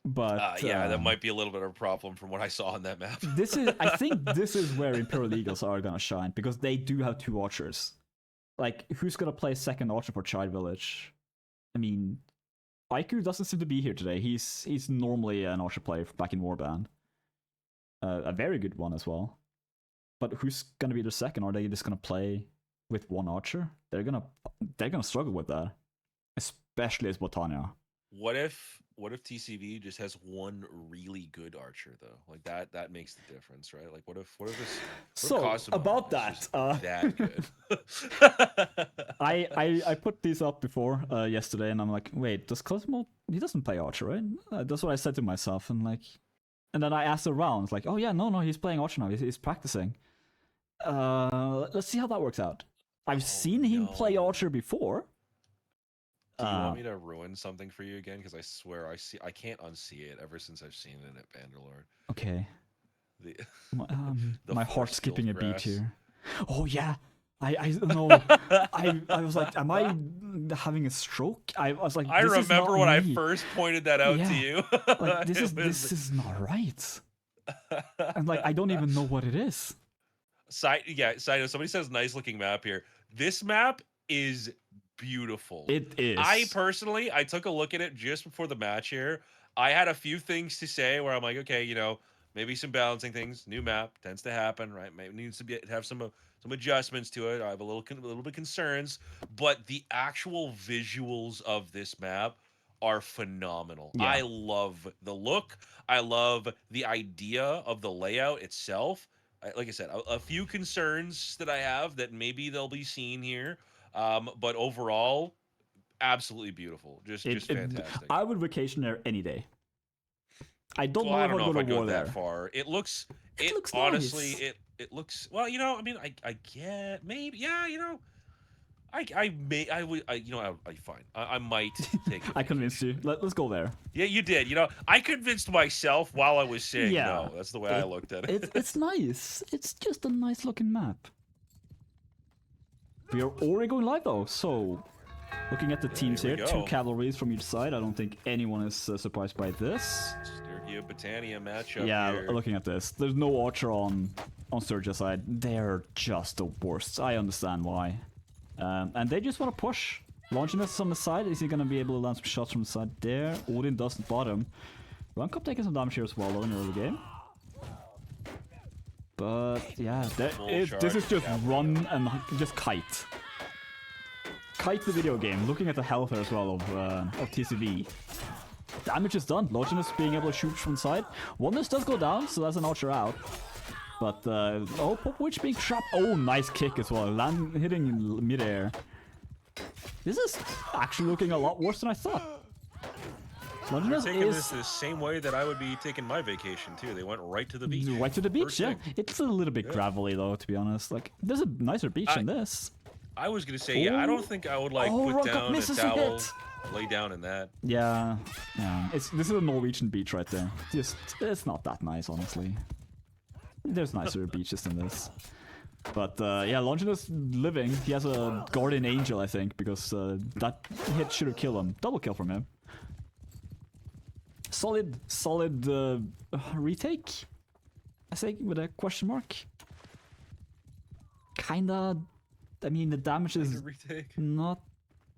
But yeah, that might be a little bit of a problem from what I saw on that map. I think this is where Imperial Eagles are gonna shine because they do have 2 archers. Like, who's gonna play second archer for Child Village? I mean, Aiku doesn't seem to be here today. He's normally an archer player back in Warband. A very good one as well. But who's gonna be the second? Are they just gonna play with 1 archer? They're gonna struggle with that, especially as Botania. What if TCV just has 1 really good archer though? Like that makes the difference, right? Like what if this? So about that, that good. I put these up before yesterday, and I'm like, wait, does Cosmo? He doesn't play archer, right? That's what I said to myself, and then I asked around, like, oh yeah, no, he's playing archer now. He's practicing. Let's see how that works out. I've seen him play archer before. Do you want me to ruin something for you again? Because I swear I can't unsee it ever since I've seen it at Bangalore. Okay. My heart's skipping a beat here. Oh yeah, I know. I was like, am I having a stroke? I was like, I remember when I first pointed that out to you. Like this is not right. I'm like, I don't even know what it is. Side note, somebody says nice looking map here. This map is beautiful. It is. I took a look at it just before the match here. I had a few things to say where I'm like, okay, you know, maybe some balancing things. New map tends to happen, right? Maybe needs to have some adjustments to it. I have a little bit concerns, but the actual visuals of this map are phenomenal. Yeah. I love the look. I love the idea of the layout itself. Like I said, a few concerns that I have that maybe they'll be seen here. But overall, absolutely beautiful. Just fantastic. I would vacation there any day. I don't know if I'd go there. that far. It looks honestly, nice. It looks, well, you know, I mean, I get maybe, yeah, you know, I fine. I might take it. I convinced you. Let's go there. Yeah, you did. You know, I convinced myself while I was saying no. That's the way I looked at it. It's nice. It's just a nice looking map. We are already going live though, so looking at the teams here, 2 cavalries from each side. I don't think anyone is surprised by this. Sturgia-Botania matchup. Yeah, here. looking at this, there's no archer on Sturgia's side. They're just the worst. I understand why. And they just want to push. Longinus on the side. Is he going to be able to land some shots from the side there? Odin doesn't bot him. Runcup taking some damage here as well though in the early game. But yeah, this is just run and just kite. Kite the video game. Looking at the health here as well of TCV. Damage is done. Longinus being able to shoot from the side. Oneness does go down, so that's an archer out. But Popovic being trapped. Oh, nice kick as well. Hitting in midair. This is actually looking a lot worse than I thought. They're taking this the same way that I would be taking my vacation too. They went right to the beach. Right to the beach, yeah. It's a little bit gravelly though, to be honest. Like, there's a nicer beach than this. I was gonna say, yeah, I don't think I would like put down a towel. lay down in that. Yeah. This is a Norwegian beach right there. It's not that nice, honestly. There's nicer beaches than this. But yeah, Longinus living. He has a Guardian Angel, I think, because that hit should have killed him. Double kill from him. Solid retake, I think, with a question mark. Kinda. I mean, the damage is not.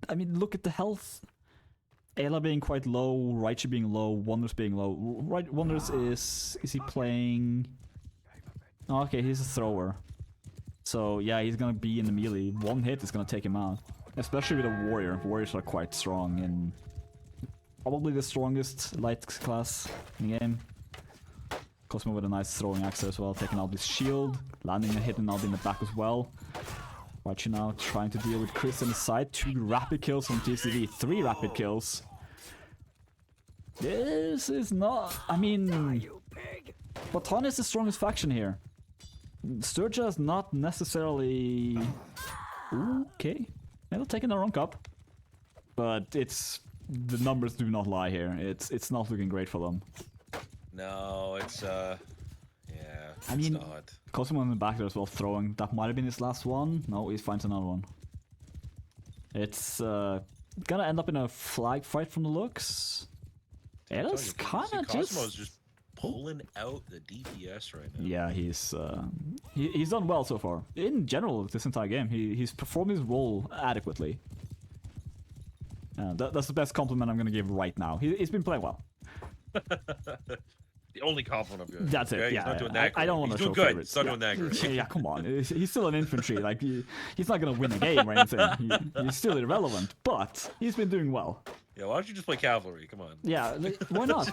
I mean, look at the health. Ayla being quite low, Raichu being low, Wonders being low. Wonders is he playing? Oh, okay, he's a thrower. So yeah, he's gonna be in the melee. One hit is gonna take him out. Especially with a warrior. Warriors are quite strong and probably the strongest light class in the game. Cosmo with a nice throwing axe as well, taking out his shield, landing and hitting out in the back as well. Raichu now trying to deal with Chris on the side. 2 rapid kills from TCV, 3 rapid kills. This is not. I mean, Baton is the strongest faction here. Sturgia is not necessarily okay. They're taking the wrong cup, but the numbers do not lie here. It's not looking great for them. No, it's yeah. I mean, it's not. Cosmo in the back there as well throwing. That might have been his last one. No, he finds another one. It's gonna end up in a flag fight from the looks. It is kind of Cosmo's just pulling out the DPS right now. Yeah, he's done well so far. In general, this entire game, he's performed his role adequately. That's the best compliment I'm gonna give right now. He's been playing well. The only compliment I'm good. That's it. Okay? Yeah, he's not doing that great. I don't want to show good. favorites. He's not doing that great. Yeah, come on. He's still an infantry. Like he's not gonna win a game or anything. He's still irrelevant, but he's been doing well. Yeah, why don't you just play cavalry? Come on. Yeah, why not?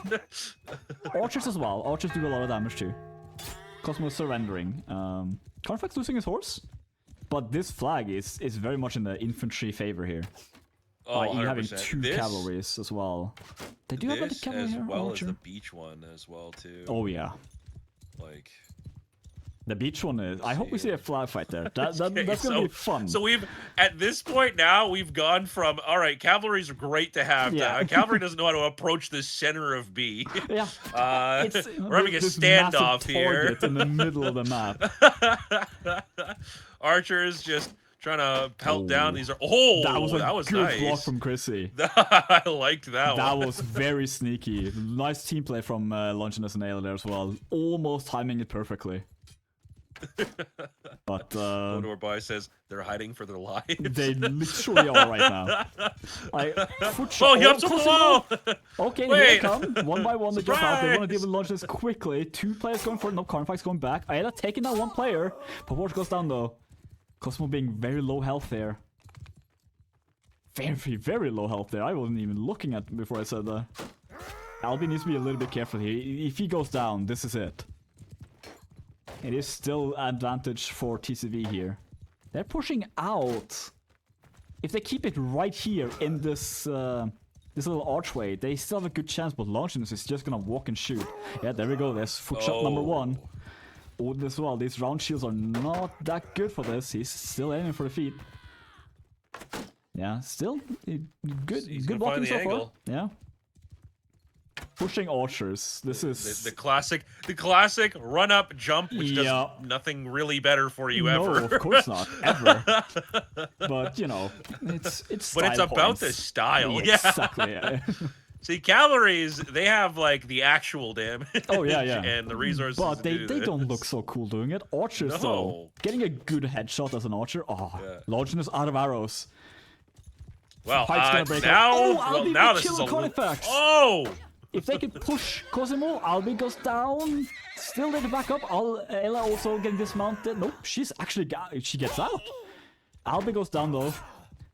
Archers as well. Archers do a lot of damage too. Cosmo surrendering. Carfax losing his horse, but this flag is very much in the infantry favor here. Oh, you having 2 cavalries as well. They do have a cavalry here. As well as the beach one as well too. Oh yeah. Like. The beach one is. I hope we see a flag fight there. That's gonna be fun. So at this point now we've gone from all right, cavalry's great to have. Yeah. Cavalry doesn't know how to approach the center of B. Yeah. We're having a standoff here in the middle of the map. Archers just trying to pelt down these. That was good nice. block from Chrissy. I liked that one. That was very sneaky. Nice team play from Longinus and Ayla there as well. Almost timing it perfectly. But Hodor Boy says they're hiding for their lives. They literally are right now. He ups on the wall. Okay, here they come. One by one, they jump out. They want to deal with Longinus quickly. 2 players going for it. No, Carnifex going back. Ayla taking out 1 player. Pavor goes down though. Cosmo being very low health there. Very, very low health there. I wasn't even looking at before I said that. Albi needs to be a little bit careful here. If he goes down, this is it. It is still advantage for TCV here. They're pushing out. If they keep it right here in this this little archway, they still have a good chance, but Longinus is just gonna walk and shoot. Yeah, there we go. There's foot shot number 1. Odin as well. These round shields are not that good for this. He's still aiming for the feet. Yeah, still good blocking so far. Yeah. Pushing archers. This is the classic run up jump, which does nothing really better for you ever. No, of course not, ever. But you know, it's. But it's about the style. Yeah, exactly. Yeah. See, cavalries, they have like the actual damage. Oh yeah, and the resources. But they don't look so cool doing it. Archers though, getting a good headshot as an archer. Oh, Longinus out of arrows. Well, now this is a If they can push Cosimo, Albi goes down. Still there to back up. Ayla also getting dismounted. Nope, she gets out. Albi goes down though.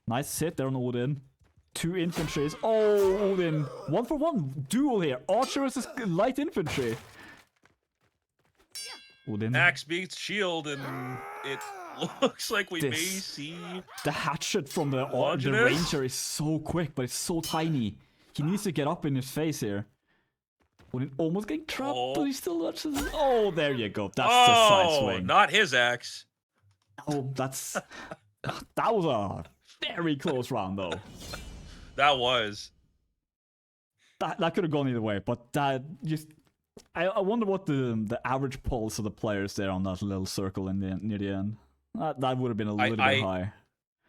Nice hit there on Odin. 2 infantries. Oh, Odin. 1-for-1 duel here. Archer versus light infantry. Odin. Axe beats shield, and it looks like we may see the hatchet from the ranger is so quick, but it's so tiny. He needs to get up in his face here. Odin almost getting trapped, but he still watches. Oh, there you go. That's the side swing. Not his axe. Oh, that was a very close round though. That was. That could have gone either way, but that just... I wonder what the average pulse of the players there on that little circle near the end. That would have been a little bit high.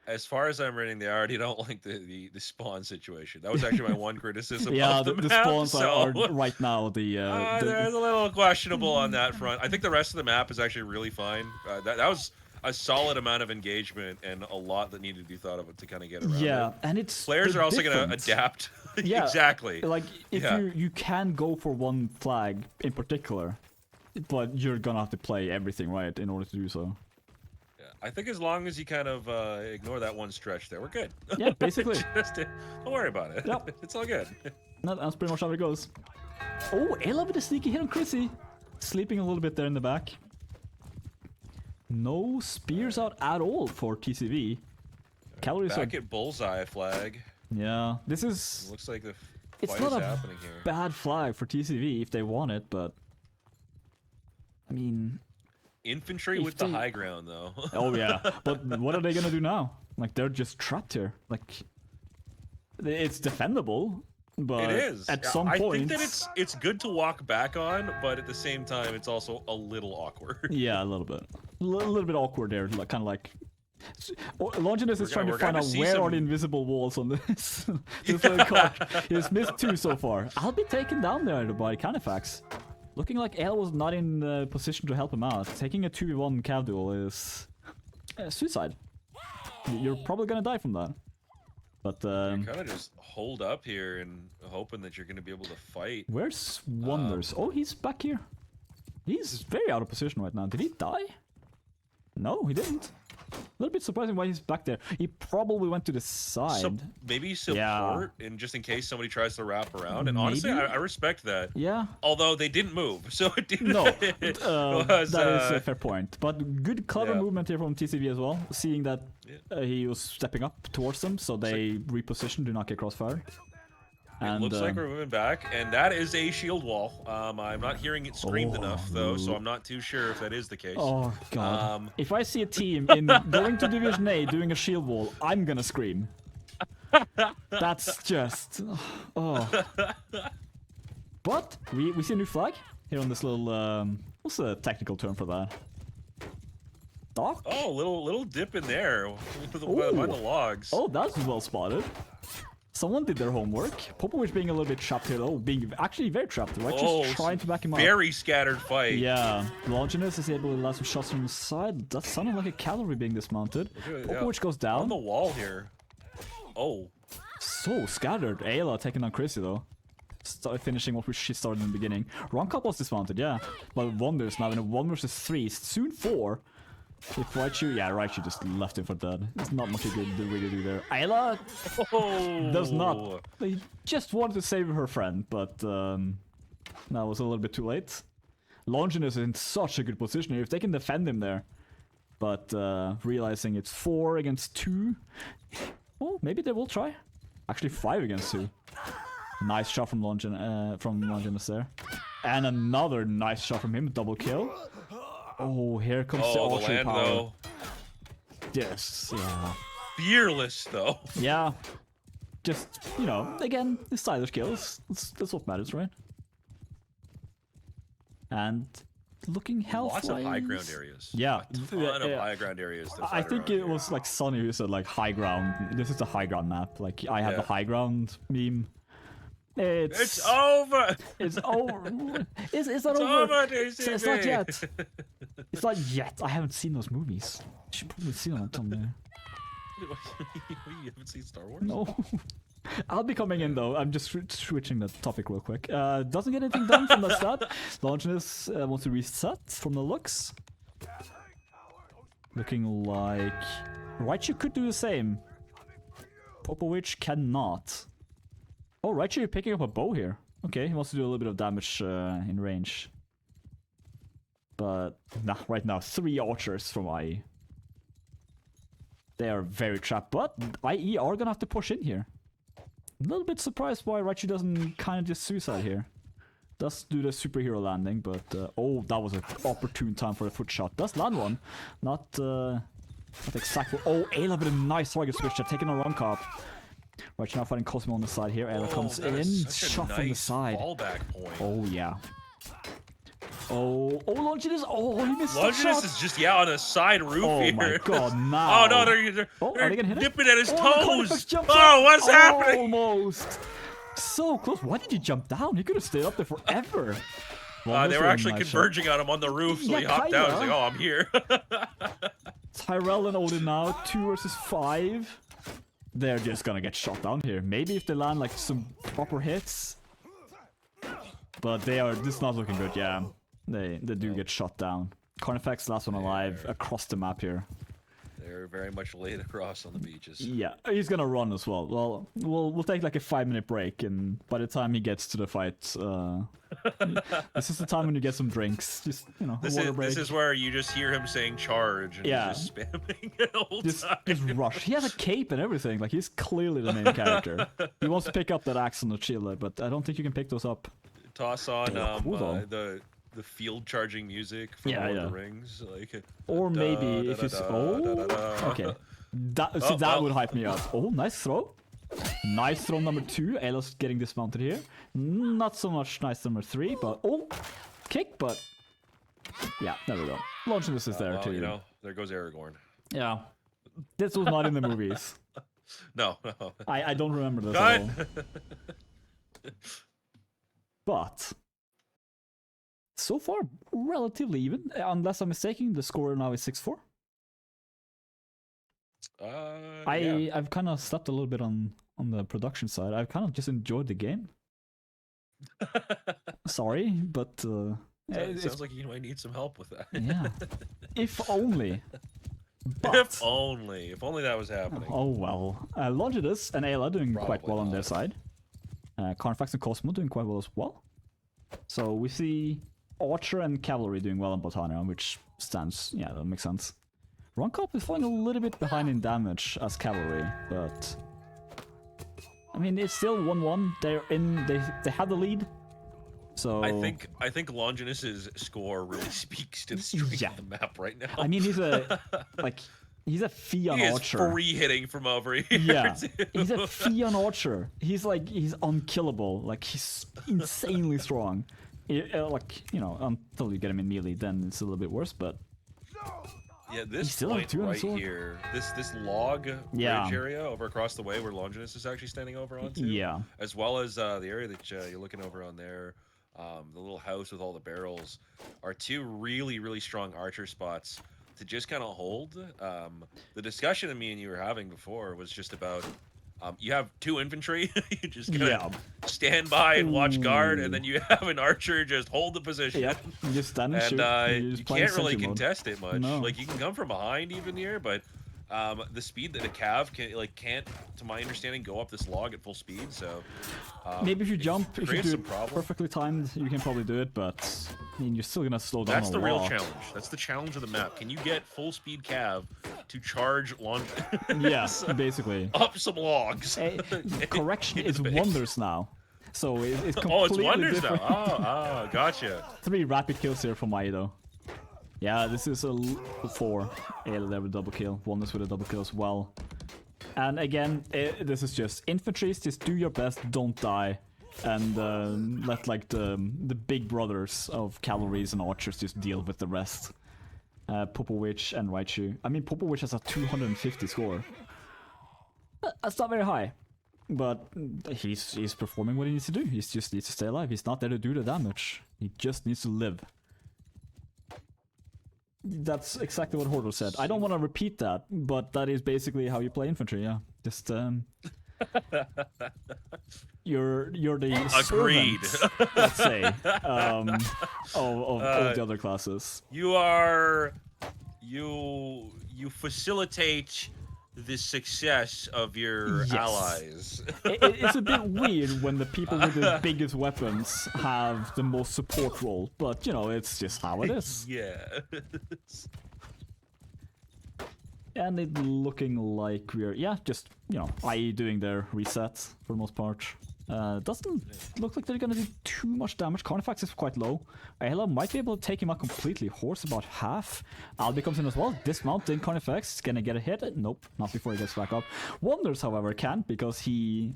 As far as I'm reading, they already don't like the spawn situation. That was actually my one criticism. Yeah, of the the map, spawns so... are right now there's a little questionable on that front. I think the rest of the map is actually really fine. That was a solid amount of engagement and a lot that needed to be thought of to kind of get around. Yeah, and it's players are also going to adapt. Yeah, exactly. Like if you can go for one flag in particular, but you're gonna have to play everything right in order to do so. Yeah, I think as long as you kind of ignore that one stretch there, we're good. Yeah, basically. Just don't worry about it. Yep. It's all good. That's pretty much how it goes. Oh, Ayla with a sneaky hit on Chrissy. Sleeping a little bit there in the back. No spears out at all for TCV. Calories back at bullseye flag. Yeah, this is... Looks like the it's fight not is a happening here. Bad flag for TCV if they want it, but... I mean... Infantry with the high ground, though. Oh, yeah. But what are they gonna do now? Like, they're just trapped here. Like, it's defendable, but it is. At some point... I think that it's good to walk back on, but at the same time, it's also a little awkward. Yeah, a little bit. A little bit awkward there, like, kind of like... Longinus is trying to find out where are the invisible walls on this. He's missed 2 so far. I'll be taken down there by Canifax. Looking like Ale was not in position to help him out. Taking a 2v1 cav duel is suicide. You're probably gonna die from that. But you kind of just hold up here and hoping that you're gonna be able to fight. Where's Wonders? Oh, he's back here. He's very out of position right now. Did he die? No, he didn't. A little bit surprising why he's back there. He probably went to the side. Maybe support, and just in case somebody tries to wrap around. And honestly, I respect that. Yeah. Although they didn't move, so it didn't. No, that is a fair point. But good, clever movement here from TCV as well. Seeing that he was stepping up towards them, so they repositioned to not get crossfire. It looks like we're moving back, and that is a shield wall. I'm not hearing it screamed enough, though, so I'm not too sure if that is the case. Oh, God. If I see a team going to Division A doing a shield wall, I'm gonna scream. That's just... Oh. But we see a new flag here on this little... what's the technical term for that? Dock? Oh, little dip in there behind the logs. Oh, that's well spotted. Someone did their homework. Popovich being a little bit trapped here, though. Being actually very trapped. Right? Just trying to back him up. Very scattered fight. Yeah. Longinus is able to allow some shots from the side. That sounded like a cavalry being dismounted. Popovich goes down. On the wall here. Oh. So scattered. Ayla taking on Chrissy, though. Finishing what she started in the beginning. Wrong couple was dismounted, yeah. But Wonders now in a 1 versus 3. Soon 4. If Raichu, Raichu just left him for dead. There's not much he could really do there. Ayla does not. He just wanted to save her friend, but that was a little bit too late. Longinus is in such a good position here. If they can defend him there, but realizing it's 4 against 2, well, maybe they will try. Actually, 5 against 2. Nice shot from Longinus there, and another nice shot from him. Double kill. Oh, here comes the archery power. Though. Yes, yeah. Fearless, though. Yeah. Just, you know, again, the stylish kills. That's what matters, right? And looking health-wise... Lots of high ground areas. Yeah. A ton of high ground areas. I think it was like Sonny who said, like, high ground. This is a high ground map. Like, I have the high ground meme. It's over. It's over. It's not over. Over TCV. It's not yet. It's not yet. I haven't seen those movies. You should probably see them someday. You haven't seen Star Wars? No. I'll be coming in though. I'm just switching the topic real quick. Doesn't get anything done from the start. Longinus wants to reset from the looks. Looking like Raichu could do the same. Popovich cannot. Oh, Raichu picking up a bow here. Okay, he wants to do a little bit of damage in range. But nah, right now, 3 archers from IE. They are very trapped, but IE are gonna have to push in here. A little bit surprised why Raichu doesn't kind of just suicide here. Does do the superhero landing, but oh, that was an opportune time for a foot shot. Does land one. Not exactly. Oh, Ayla with a nice target switch there, taking a run cop. Right now fighting Cosmo on the side here. Ella comes in, shot from the side. Fallback point. Oh yeah. Oh, Longinus! Oh, he missed the shot. Longinus is just on a side roof here. Oh my god, now. Oh no, they're are they gonna hit nipping it? at his toes. Oh, what's happening? Almost. So close. Why did you jump down? He could have stayed up there forever. They were actually converging on him on the roof, so he hopped down. He's like, oh, I'm here. Tyrell and Odin now, 2 versus 5. They're just gonna get shot down here. Maybe if they land like some proper hits. But this is not looking good, yeah. They do get shot down. Carnifex, last one alive, across the map here. They're very much laid across on the beaches. Yeah, he's gonna run as well. Well, we'll take like a 5-minute break, and by the time he gets to the fight, this is the time when you get some drinks. Just water break. This is where you just hear him saying charge, and he's just spamming it all time. Just rush. He has a cape and everything. Like he's clearly the main character. He wants to pick up that axe and the shield, but I don't think you can pick those up. Toss on the field charging music from Lord of the Rings, like. Or maybe if it's okay, that would hype me up. Oh, nice throw. Nice throw number 2. Ayla's getting dismounted here. Not so much nice number 3, but kick, but yeah, there we go. Longinus is there too. There goes Aragorn. Yeah, this was not in the movies. No. I don't remember this at all. But so far, relatively even. Unless I'm mistaken, the score now is 6-4. I've kind of slept a little bit on the production side. I've kind of just enjoyed the game. Sorry, but it sounds like you might need some help with that. Yeah, if only. But, if only that was happening. Oh well. Longinus and Ayla doing quite well on their side. Carnifex and Cosmo doing quite well as well. So we see Archer and Cavalry doing well on Botania, which stands. Yeah, that makes sense. Runcop is falling a little bit behind in damage as Cavalry, but I mean it's still 1-1. They're in. They have the lead. So I think Longinus's score really speaks to the strength of the map right now. I mean he's a Fion Archer. He is free hitting from over here. Yeah, he's a Fion Archer. He's unkillable. Like he's insanely strong. Until you get him in melee, then it's a little bit worse. But yeah, this point right here, this log bridge area over across the way where Longinus is actually standing over onto. Yeah. As well as the area that you're looking over on there, the little house with all the barrels, are 2 really, really strong archer spots to just kind of hold. The discussion that me and you were having before was just about you have 2 infantry, you just gotta stand by and watch guard, and then you have an archer just hold the position. Yep, you just stand and shoot. You can't really contest it much. No. Like you can come from behind even here, but the speed that a cav can't, to my understanding, go up this log at full speed. So maybe if you jump, if you do it perfectly timed, you can probably do it. But I mean, you're still gonna slow down. That's the real challenge. That's the challenge of the map. Can you get full speed cav to charge launch? Yes, basically. Up some logs. Correction is wonders now. So it's completely it's wonders different. now. Gotcha. 3 rapid kills here from Aido. Yeah, this is a 4. Ayla there with double kill. Wonders with a double kill as well. And again, this is just infantries. Just do your best, don't die, and let like the big brothers of cavalries and archers just deal with the rest. Popovich and Raichu. I mean, Popovich has a 250 score. That's not very high, but he's performing what he needs to do. He just needs to stay alive. He's not there to do the damage. He just needs to live. That's exactly what Hordo said. I don't want to repeat that, but that is basically how you play infantry. Yeah, just you're the agreed. Servant, let's say, of all the other classes. You facilitate the success of your allies. It's a bit weird when the people with the biggest weapons have the most support role, but it's just how it is. Yeah. And it looking like we're just IE doing their resets for the most part. Doesn't look like they're gonna do too much damage. Carnifex is quite low. Ayla might be able to take him out completely. Horse about half. Albi comes in as well. Dismounting Carnifex. Is gonna get a hit. Nope, not before he gets back up. Wonders, however, can, because he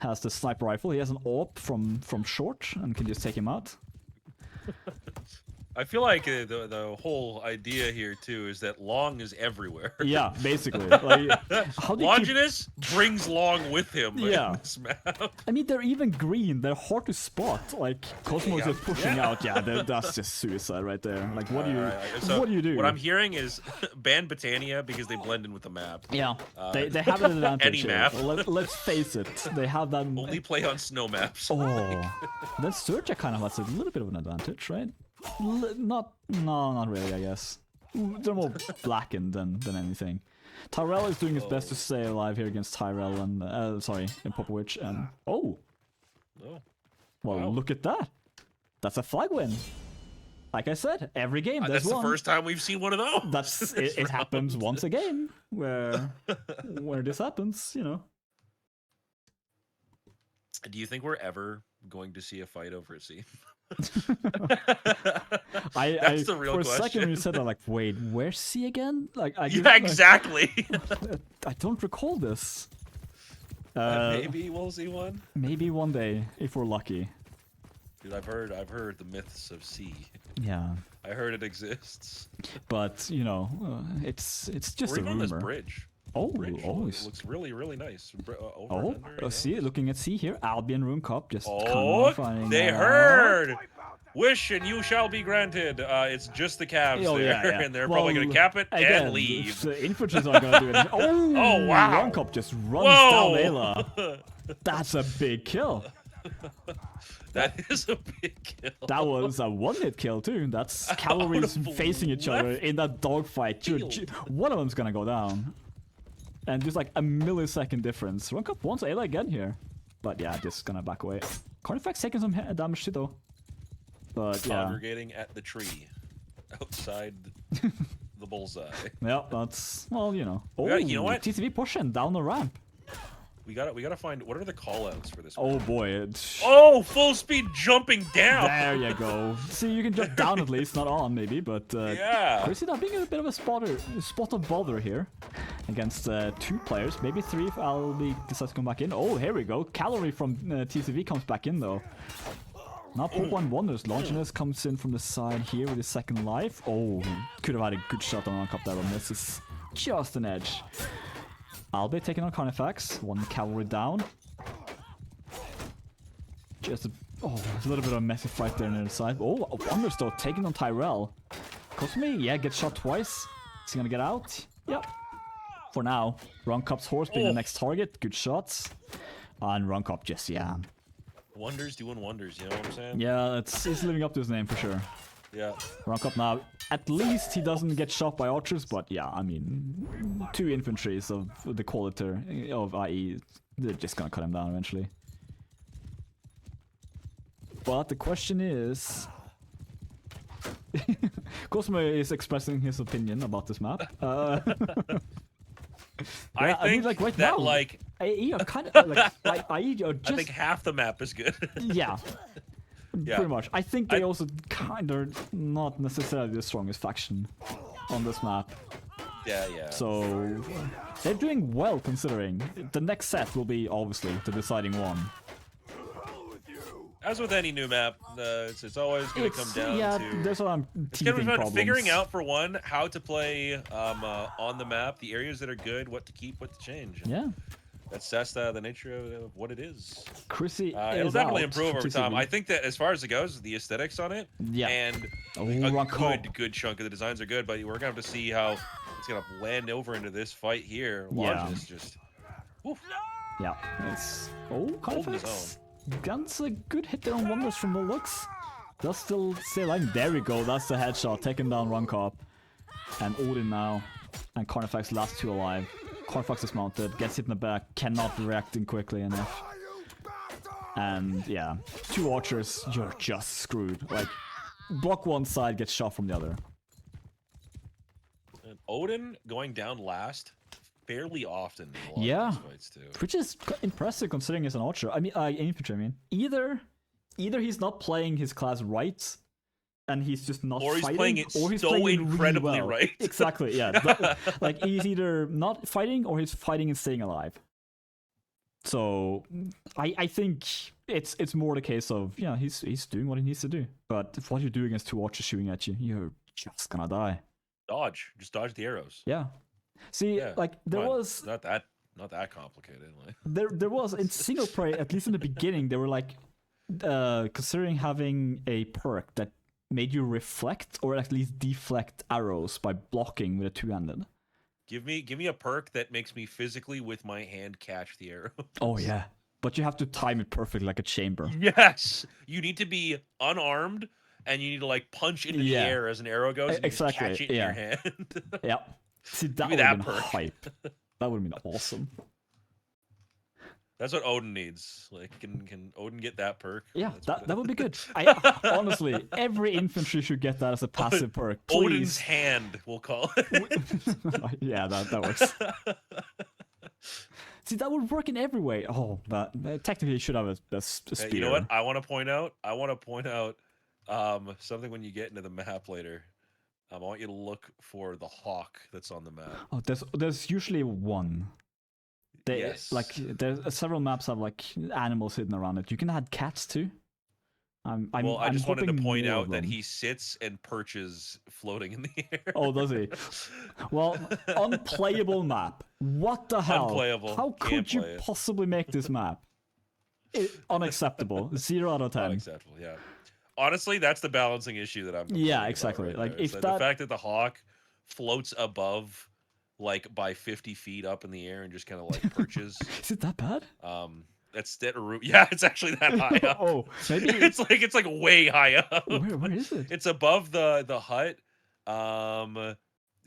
has the sniper rifle. He has an AWP from short and can just take him out. I feel like the whole idea here too is that Long is everywhere. Yeah, basically. Like, how do Longinus brings Long with him in this map. I mean, they're even green. They're hard to spot. Like Cosmo is just pushing out. Yeah, that's just suicide right there. Like, what do you what do you do? What I'm hearing is ban Botania because they blend in with the map. Yeah, they have an advantage. Any map. Let's face it, they have that. Only play on snow maps. Oh, then Surja kind of has a little bit of an advantage, right? Not really, I guess. They're more blackened than anything. Tyrell is doing his best to stay alive here against Tyrell and and Popovich and well, wow. Look at that. That's a flag win. Like I said, every game there's that's one. The first time we've seen one of those. That's it happens once a game where this happens, you know. Do you think we're ever going to see a fight over a C? That's the real for question. a second when you said that, like, wait, where's C again? Like, exactly. I don't recall this. Maybe we'll see one. Maybe one day, if we're lucky. Dude, I've heard the myths of C. Yeah. I heard it exists. But you know, it's just We're a even on rumor. this bridge. Bridge. It looks really nice. See, looking at C here, Albion Rune Cup just finding they heard. Wish and you shall be granted. It's just the Cavs there, and they're probably gonna cap it and leave. The infantry's not gonna do it. Oh wow! Rune Cup just runs down Ayla. That's a big kill. That is a big kill. That was a one-hit kill too. That's cavalries facing each other in that dogfight. One of them's gonna go down. And just like a millisecond difference. Rune Cup wants Ayla again here. But yeah, just gonna back away. Carnifex taking some damage too though. But yeah. Congregating at the tree. Outside the bullseye. Yeah, that's, well, you know. You know what? TCV pushing down the ramp. We gotta find, what are the callouts for this one? Oh boy. Full speed jumping down! There you go. See, you can jump down at least, not on maybe, but yeah. Crazy not being a bit of a spot of bother here against two players, maybe three if Albi decides to come back in. Oh, here we go. Calorie from TCV comes back in though. Now Pop One Wonders. Longinus comes in from the side here with his second life. Oh, could have had a good shot on Rune Cup there, but misses just an edge. Albi taking on Carnifex. One cavalry down. Just a little bit of a messy fight there on the side. Oh, Wonders though taking on Tyrell. Cosme, yeah, gets shot twice. Is he gonna get out? Yep. For now. Rune Cup's horse being the next target. Good shots. And Rune Cup just, yeah. Wonders doing wonders, you know what I'm saying? Yeah, he's living up to his name for sure. Yeah. Rune Cup now, at least he doesn't get shot by archers, but yeah, I mean, two infantries of the quality of IE, they're just gonna cut him down eventually. But the question is... Cosmo is expressing his opinion about this map. I think like right that now, like IE are kind of like IE are just. I think half the map is good. Yeah, pretty much. I think they also kind of not necessarily the strongest faction on this map. Yeah. So they're doing well considering. The next set will be obviously the deciding one. As with any new map, it's always going to come down to... there's what I'm teething problems. Figuring out, for one, how to play on the map, the areas that are good, what to keep, what to change. Yeah. That's the nature of what it is. Chrissy it'll definitely improve over time. I think that as far as it goes, the aesthetics on it, and a good chunk of the designs are good, but we're going to have to see how it's going to land over into this fight here. Largest just... Woof. Yeah. It's... holding his own. Guns a good hit there on Wonders from the looks. Does still stay alive. There we go. That's the headshot. Taking down Rune Cup. And Odin now. And Carnifex last two alive. Carnifex is mounted. Gets hit in the back. Cannot react in quickly enough. And yeah. Two archers. You're just screwed. Like, block one side, gets shot from the other. And Odin going down last. fairly often in a lot of these fights too. Which is impressive considering he's an archer. I mean, infantry. I mean, either he's not playing his class right, and he's just not or he's fighting, playing it or he's so playing incredibly really well. right. Exactly. Yeah. Like he's either not fighting or he's fighting and staying alive. So I think it's more the case of he's doing what he needs to do. But if what you do against 2 archers shooting at you, you're just gonna die. Just dodge the arrows. Yeah. See, like there was not that complicated. Like. There was in single player, at least in the beginning, they were like considering having a perk that made you reflect or at least deflect arrows by blocking with a 2-handed. Give me a perk that makes me physically with my hand catch the arrow. Oh yeah, but you have to time it perfectly like a chamber. Yes, you need to be unarmed and you need to like punch into the air as an arrow goes. And exactly. You catch it in your hand. Yeah. See, that would have been hype. That would have been awesome. That's what Odin needs. Like, can Odin get that perk? Yeah, that would be good. Honestly, every infantry should get that as a passive perk. Please. Odin's hand, we'll call it. Yeah, that works. See, that would work in every way. Oh, but technically, you should have a spear. You know what? I want to point out something when you get into the map later. I want you to look for the hawk that's on the map. Oh, there's usually one. Yes. Like there's several maps have like animals hidden around it. You can add cats too. I just wanted to point out that he sits and perches floating in the air. Oh, does he? Well, unplayable map. What the hell? Unplayable. How could you possibly make this map? Unacceptable. 0 out of 10. Unacceptable. Yeah. Honestly, that's the balancing issue that I'm. Yeah, exactly. Right like there. if So that... the fact that the hawk floats above, like by 50 feet up in the air and just kind of like perches. Is it that bad? Yeah, it's actually that high up. Oh, maybe it's like way high up. Where is it? It's above the hut.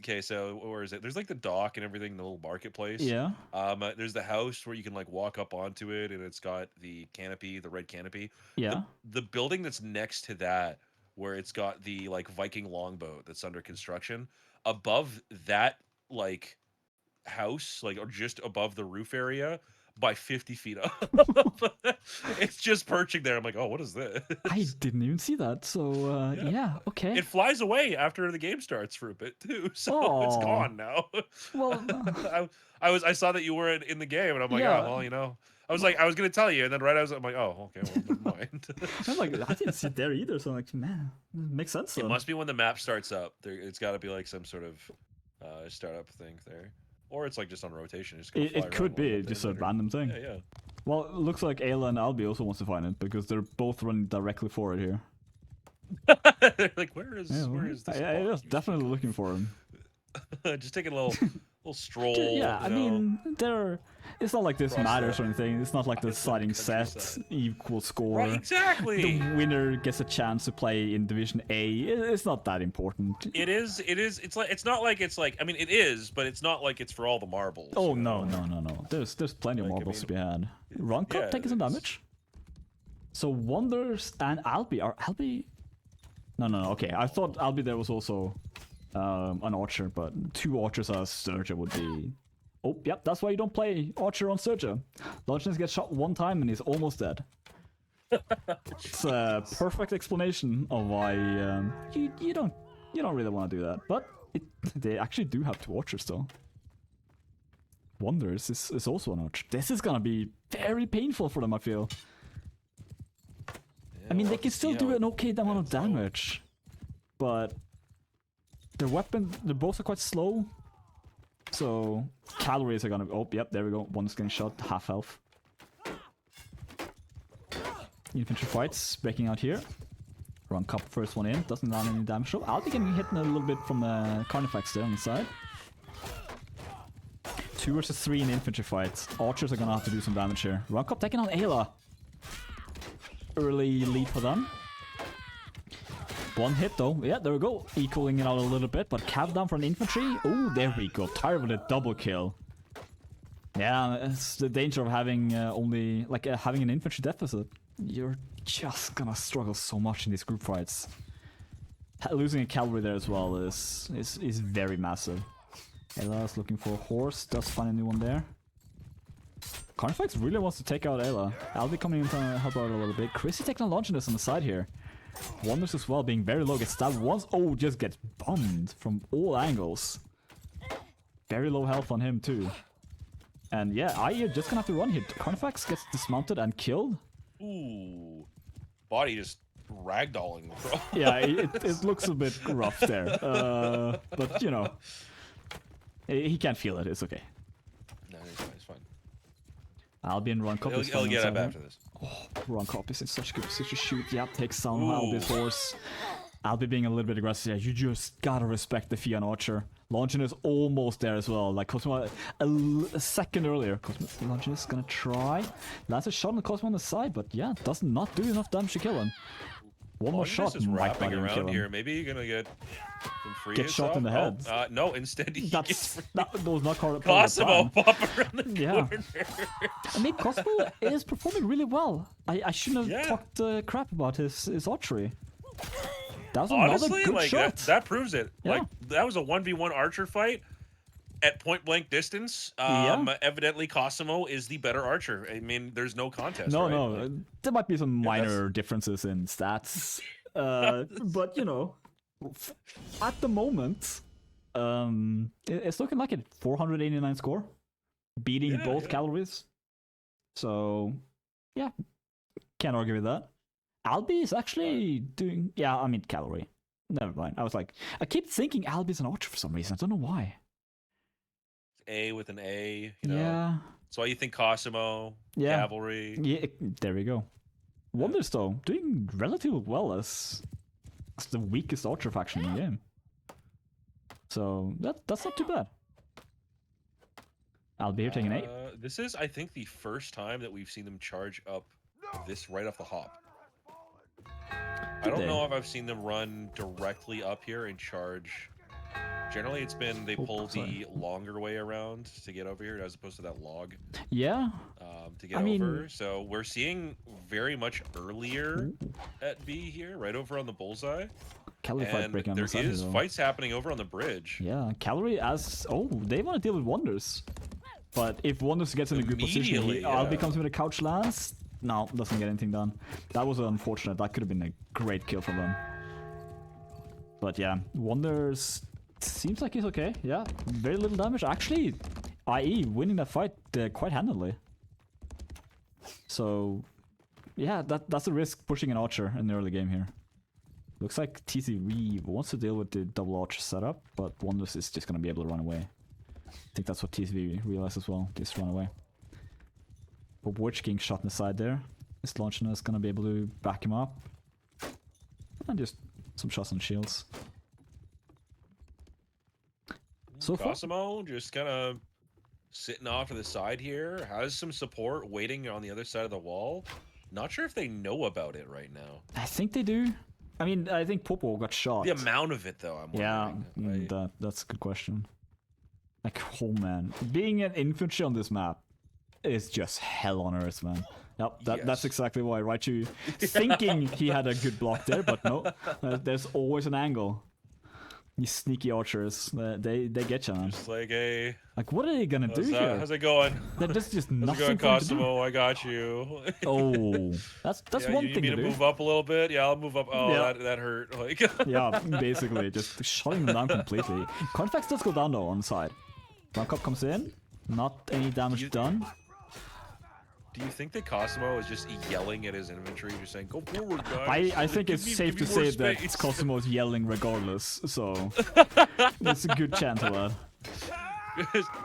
Okay, so where is it? There's like the dock and everything, the little marketplace. Yeah. There's the house where you can like walk up onto it, and it's got the canopy, the red canopy. Yeah. The building that's next to that, where it's got the like Viking longboat that's under construction. Above that like house, like or just above the roof area, by 50 feet up. It's just perching there. I'm like, oh, what is this? I didn't even see that. So yeah, okay. It flies away after the game starts for a bit too, so it's gone now. Well, I saw that you were in the game, and I'm like, oh, well, you know. I was gonna tell you, and then I'm like, oh, okay, well, never mind. I'm like, I didn't see it there either, so I'm like, man, it makes sense. Though. It must be when the map starts up. It's got to be like some sort of startup thing there. Or it's like just on rotation. It could be just a random thing. Yeah. Well, it looks like Ayla and Albi also wants to find it because they're both running directly for it here. They're like, where is this? I was definitely looking for him. Just taking a little stroll. Yeah, I mean, it's not like this matters the- or anything. It's not like the sliding set equal score. Right, exactly. The winner gets a chance to play in Division A. It's not that important. It is. It's not like it's like. I mean, it is, but it's not like it's for all the marbles. Oh no. There's plenty of marbles to be had. Roncup taking some damage. So Wonders and Albi are Albi. No. Okay, I thought Albi there was also an archer, but 2 archers as Surger would be. Oh, yep, that's why you don't play Archer on Surger. Lodgins gets shot 1 time and he's almost dead. It's a perfect explanation of why you don't really want to do that. But they actually do have 2 archers though. Wonders is also an archer. This is gonna be very painful for them, I feel. Yeah, I mean, they can still do an okay amount of damage, but their weapon, they're both quite slow. So calories are gonna. Oh, yep, there we go. One's getting shot, half health. Infantry fights breaking out here. Run Cup first one in, doesn't land any damage. So I'll be getting hit a little bit from the Carnifex there on the side. 2 versus 3 in infantry fights. Archers are gonna have to do some damage here. Run Cup taking on Ayla. Early lead for them. 1 hit though. Yeah, there we go. Equaling it out a little bit, but cav down for an infantry. Oh, there we go. Tired with a double kill. Yeah, it's the danger of having having an infantry deficit. You're just gonna struggle so much in these group fights. Losing a cavalry there as well is very massive. Ela's looking for a horse. Does find a new one there. Carnifex really wants to take out Ela. Albi coming in to help out a little bit. Chris is taking a Longinus on the side here. Wonders as well, being very low, gets stabbed once. Oh, just gets bombed from all angles. Very low health on him too. And yeah, I just gonna have to run here. Carnifex gets dismounted and killed. Ooh. Body just ragdolling the bro. Yeah, it looks a bit rough there. But you know, he can't feel it. It's okay. No, it's fine. Albion run cop. He'll get up after this. Oh, run cop is in such a good position to shoot. Yep, takes down Albi's horse. Albi being a little bit aggressive. Yeah, you just gotta respect the Fian Archer. Longinus almost there as well. Like Cosmo a second earlier. Longinus gonna try. Lands a shot on the Cosmo on the side, but yeah, does not do enough damage to kill him. One more shot is might wrapping not kill around him. here. Maybe you're gonna get some free Get shot in the head. Oh, no, instead he gets free. That was not called Cosmo pop around the corner. I mean, Cosmo is performing really well. I shouldn't have talked crap about his archery. That was another Honestly, good like shot. that proves it. Yeah. Like that was a 1v1 archer fight at point blank distance. Evidently Cosmo is the better archer. I mean, there's no contest. No, right? no. Like, There might be some minor differences in stats. But you know, at the moment, it's looking like a 489 score, beating both calories. So, yeah, can't argue with that. Albi is actually doing... Yeah, I mean, calorie. Never mind. I was like... I keep thinking Albi's an archer for some reason. I don't know why. A with an A, you know. Yeah. That's why you think Cosmo, cavalry. Yeah, there we go. Wonders, though, doing relatively well as the weakest archer faction in the game. So, that's not too bad. Albi here taking 8. This is, I think, the first time that we've seen them charge up this right off the hop. I don't know if I've seen them run directly up here and charge. Generally, it's been they pull the longer way around to get over here as opposed to that log. Yeah. To get over. So we're seeing very much earlier at B here, right over on the bullseye. Calorie fight breaking on there the side is fights happening over on the bridge. Yeah, Calorie as... Oh, they want to deal with Wonders. But if Wonders gets in a good position, Albi comes with a couch lance. No, doesn't get anything done. That was unfortunate. That could have been a great kill for them. But yeah, Wonders seems like he's okay. Yeah, very little damage. Actually, IE winning that fight quite handily. So, yeah, that's a risk pushing an archer in the early game here. Looks like TCV wants to deal with the double archer setup, but Wonders is just going to be able to run away. I think that's what TCV realized as well. Just run away. But Witch King shot in the side there. This Launcher is going to be able to back him up. And just some shots on shields. So Cosmo just kind of sitting off to the side here. Has some support waiting on the other side of the wall. Not sure if they know about it right now. I think they do. I mean, I think Popo got shot. The amount of it, though, I'm wondering. Yeah, that's a good question. Like, oh man. Being an infantry on this map is just hell on earth, man. Yep, that's exactly why, right? You thinking he had a good block there, but no. There's always an angle. These sneaky archers, they get you, man. Just like a... Like, what are they gonna do here? How's it going? There's just How's nothing it going, Cosmo? I got you. Oh, that's one you thing need to to do. move up a little bit? Yeah, I'll move up. Oh, that hurt. Like... Yeah, basically, just shutting them down completely. Carnifex does go down, though, on the side. Rank up comes in. Not any damage done. Do you think that Cosmo is just yelling at his inventory, just saying, "Go forward, guys"? I think it's safe to say that Cosmo is yelling regardless, so there's a good chance of that.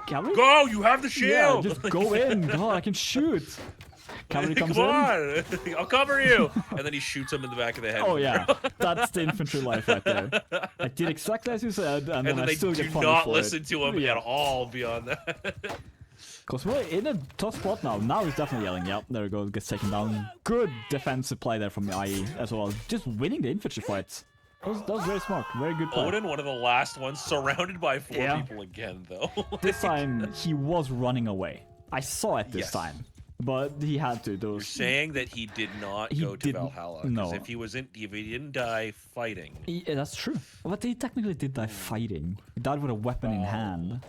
Go! You have the shield! Yeah, just go in. God, I can shoot. Cavalry comes Come on! I'll cover you! And then he shoots him in the back of the head. Oh yeah, that's the infantry life right there. I did exactly as you said, and then I still get punished for it. And they do not listen to him at all beyond that. Cosmo in a tough spot now. Now he's definitely yelling. Yep, there we go. Gets taken down. Good defensive play there from the IE as well. Just winning the infantry fights. That was very smart. Very good play. Odin, one of the last ones, surrounded by 4 people again, though. This time, he was running away. I saw it this time. But he had to. You're saying that he did not go to Valhalla. No. If he didn't die fighting. Yeah, that's true. But he technically did die fighting. He died with a weapon in hand.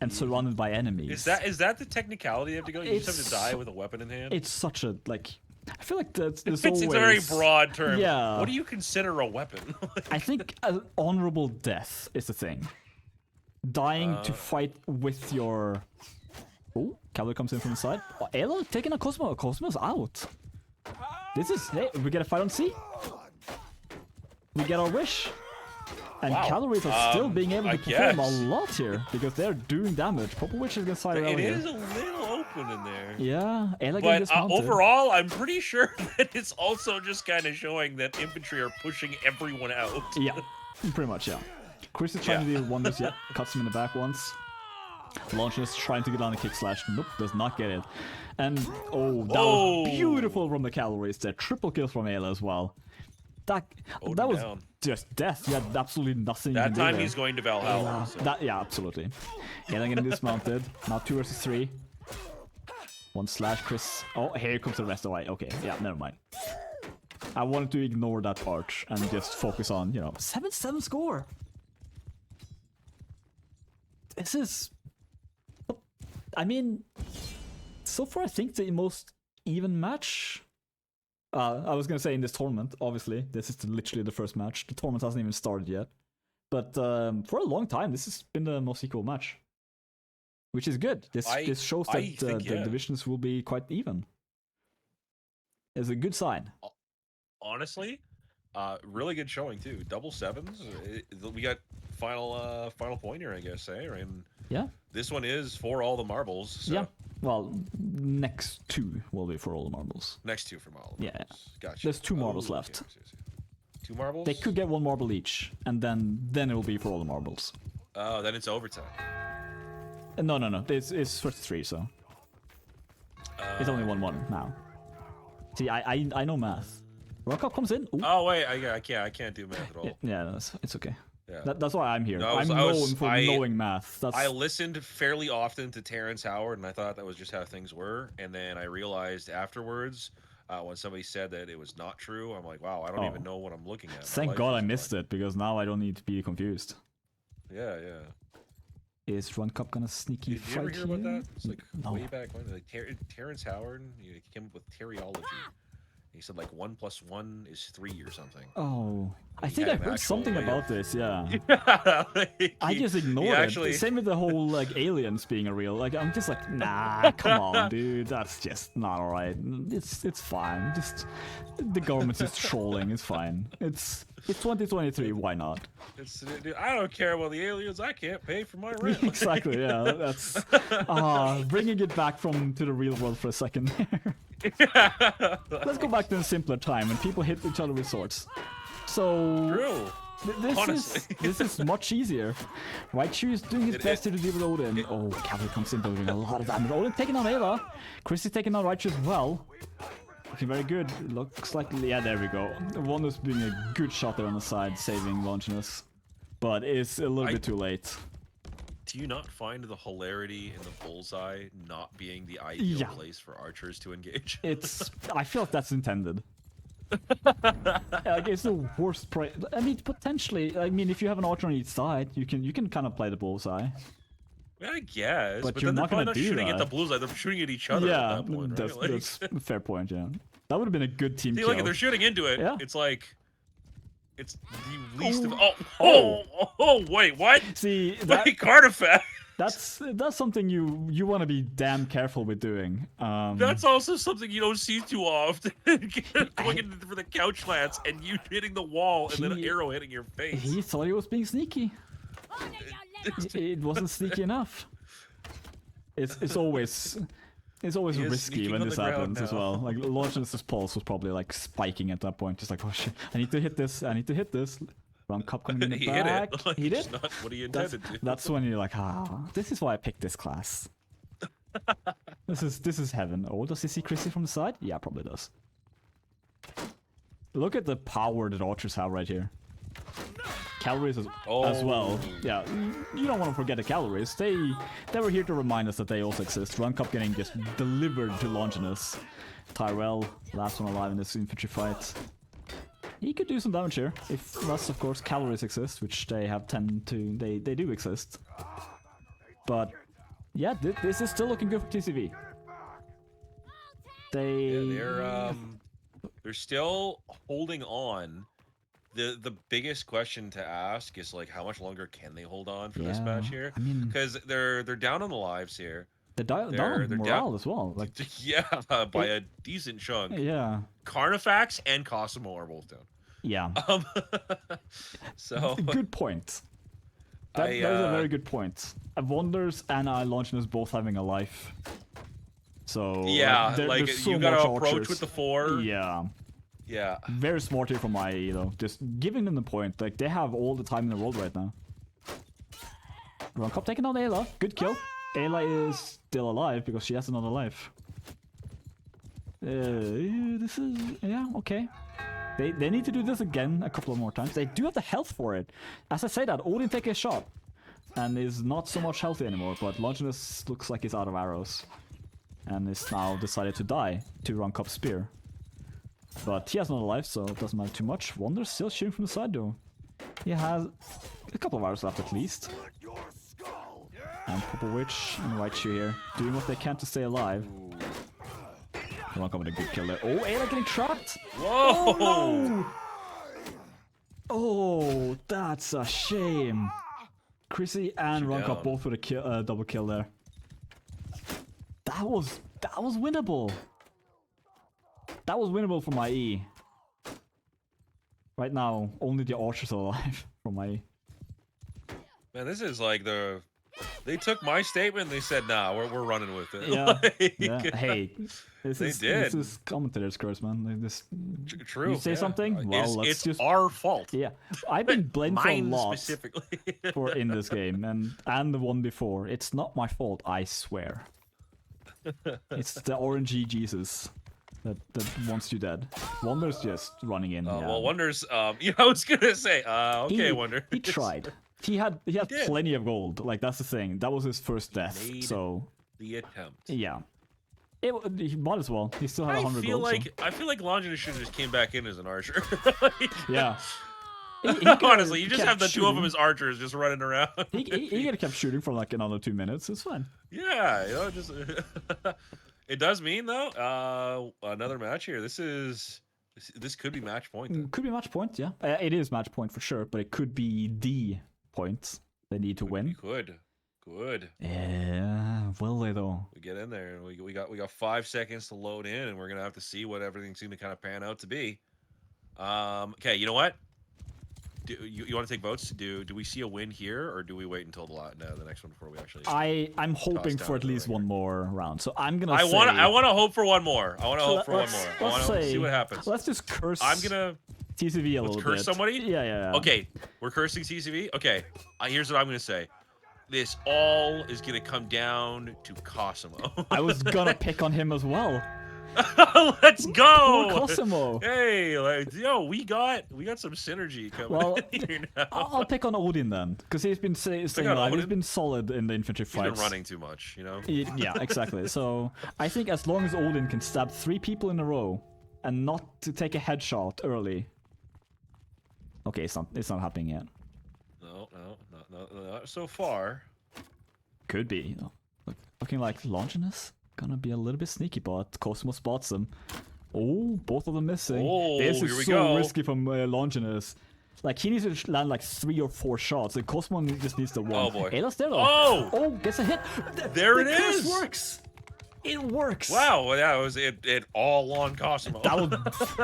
and surrounded by enemies. Is that the technicality you have to go? You just have to die with a weapon in hand? It's such a, like... I feel like there's it's always... a very broad term. Yeah. What do you consider a weapon? I think an honorable death is the thing. Dying to fight with your... Oh, cavalry comes in from the side. Oh, Ayla taking a Cosmo. Cosmo's out. This is... Hey, we get a fight on C. We get our wish. And cavalries are still being able to perform a lot here because they're doing damage. Popovich is gonna side around here. It is a little open in there. Yeah, but overall, I'm pretty sure that it's also just kind of showing that infantry are pushing everyone out. Yeah, pretty much, yeah. Chris is trying to do wonders, yeah. Cuts him in the back once. Launches trying to get on a kick slash. Nope, does not get it. And, that was beautiful from the cavalries there. Triple kills from Ayla as well. That was just death. You had absolutely nothing that you can time do he's going to Valhalla. Yeah, absolutely. Ayla getting dismounted. Now 2 versus 3. 1 slash Chris. Oh, here comes the rest of the way. Okay, yeah, never mind. I wanted to ignore that arch and just focus on, 7-7 score. This is... I mean, so far I think the most even match... I was going to say in this tournament, obviously. This is literally the first match. The tournament hasn't even started yet. But for a long time, this has been the most equal match. Which is good. This shows that the divisions will be quite even. It's a good sign. Honestly, really good showing too. Double sevens. We got final point here, I guess. And yeah, this one is for all the marbles. So. Yeah. Well, next 2 will be for all the marbles. Next 2 for all the marbles. Yeah. Gotcha. There's 2 marbles left. Okay. 2 marbles? They could get 1 marble each, and then it will be for all the marbles. Oh, then it's overtime. No. It's 33, so it's only 1-1 now. See, I know math. Rockup comes in. Ooh. Oh wait, I can't do math at all. Yeah, it's okay. Yeah. That's why I'm here. I'm known for knowing math. I listened fairly often to Terrence Howard, and I thought that was just how things were. And then I realized afterwards, when somebody said that it was not true, I'm like, wow, I don't even know what I'm looking at. Thank God I missed it, because now I don't need to be confused. Yeah. Is Run Cup gonna sneaky fight here? Did you ever hear about that? It's like way back when, like Terrence Howard, he came up with teriology. He said like 1 + 1 is 3 or something. Oh, I think I heard something about this. Yeah. I just ignored it. Same with the whole like aliens being a real. Like I'm just like, nah, come on, dude. That's just not alright. It's fine. Just the government's just trolling. It's fine. It's 2023. Why not? Dude, I don't care about the aliens. I can't pay for my rent. Exactly. Yeah. That's bringing it back to the real world for a second. Let's go back to a simpler time when people hit each other with swords. So this is much easier. Raichu is doing his best to deal with Odin. Oh, cavalry comes in doing a lot of damage. Odin taking out Ayla. Chris is taking out Raichu as well. Looking very good. Looks like, yeah, there we go. One was doing a good shot there on the side, saving Longinus. But it's a little bit too late. Do you not find the hilarity in the bullseye not being the ideal place for archers to engage? I feel like that's intended. Like, it's the worst I mean, potentially. I mean, if you have an archer on each side, you can kind of play the bullseye. Yeah, I guess. But you're not going to do shooting at the bullseye. They're shooting at each other at that point, right? That's a fair point. Yeah, that would have been a good team kill. Like if they're shooting into it, it's like. It's the least of wait, what? See, wait, Cardifact. That's something you want to be damn careful with doing. That's also something you don't see too often. Going in for the couch lance and you hitting the wall and then an arrow hitting your face. He thought he was being sneaky. It wasn't sneaky enough. It's always risky when this happens as well. Like Longinus' pulse was probably like spiking at that point, just like, oh shit, I need to hit this. Wrong cup coming in the back. He did. Not what he intended to. That's when you're like, this is why I picked this class. This is heaven. Oh, does he see Chrissy from the side? Yeah, probably does. Look at the power that archers have right here. Calories as well. Yeah, you don't want to forget the calories. They were here to remind us that they also exist. Run Cup getting just delivered to Longinus. Tyrell, last one alive in this infantry fight. He could do some damage here, if thus, of course, calories exist, which they have they do exist. But yeah, this is still looking good for TCV. They're still holding on. The biggest question to ask is like, how much longer can they hold on for this match here? I mean, because they're down on the lives here. They're down on morale as well. Like, yeah, by a decent chunk. Yeah. Carnifax and Cosimo are both down. Yeah. So good point. That is a very good point. Wonders and Longinus both having a life. So yeah, like so you gotta approach archers. with the 4. Yeah. Yeah. Very smart here from IE though. Just giving them the point. Like they have all the time in the world right now. Roncop taking on Ayla. Good kill. Ayla is still alive because she has another life. This is okay. They need to do this again a couple of more times. They do have the health for it. As I say that, Odin take a shot and is not so much healthy anymore. But Longinus looks like he's out of arrows and is now decided to die to Roncop's spear. But he has another life, so it doesn't matter too much. Wonder's still shooting from the side though. He has a couple of arrows left at least. And Popovich and Raichu here doing what they can to stay alive. Roncop with a good kill there. Oh, Ayla getting trapped! Whoa! Oh, no! Oh, that's a shame. Chrissy and Roncop both with a double kill there. That was winnable. That was winnable for my E. Right now, only the archers are alive from my E. Man, this is like they took my statement and they said, nah, we're running with it. Yeah. Like, yeah. Hey, this is commentator's curse, man. Like this, true. You say something? Well, it's our fault. Yeah, I've been blamed for a Mine lot specifically. for in this game, and the one before. It's not my fault, I swear. It's the orangey Jesus that wants you dead. Wonder's just running in. Well, Wonder's. I was gonna say. Okay, Wonder. He tried. He had plenty of gold. Like that's the thing. That was his first death. So the attempt. Yeah. He might as well. He still had 100 gold. I feel like Longinus should have just came back in as an archer. Yeah. Honestly, you just have the two of them as archers just running around. he could have kept shooting for like another 2 minutes. It's fine. Yeah, just it does mean though. Another match here. This could be match point. Then. Could be match point. Yeah, it is match point for sure. But it could be the point they need to win. Good. Yeah. Will they though? We get in there and we got 5 seconds to load in, and we're gonna have to see what everything's going to kind of pan out to be. Okay, you know what? Do you want to take votes? Do we see a win here, or do we wait until the next one before we actually? I'm hoping for at least one more round. So I'm gonna. I want to hope for one more. I want to hope for one more. I want to see what happens. Let's just curse. I'm gonna TCV a little bit. Curse somebody? Yeah. Okay, we're cursing TCV. Okay, here's what I'm gonna say. This all is gonna come down to Cosimo. I was gonna pick on him as well. Let's go, Cosimo. Hey, we got some synergy coming here now. I'll pick on Odin then, because he's been staying alive. He's been solid in the infantry fights. He's been running too much, you know. Yeah, exactly. So I think as long as Odin can stab 3 people in a row and not to take a headshot early. Okay, it's not happening yet. No, not so far. Could be, looking like Longinus. Gonna be a little bit sneaky, but Cosmo spots him. Oh, both of them missing. Oh, this is so risky from Longinus. Like, he needs to land like 3 or 4 shots, and Cosmo just needs the 1. Oh, boy. Ayla's there, though. Oh, gets a hit. There it is. It works. It works. Wow, that was it all on Cosmo. That was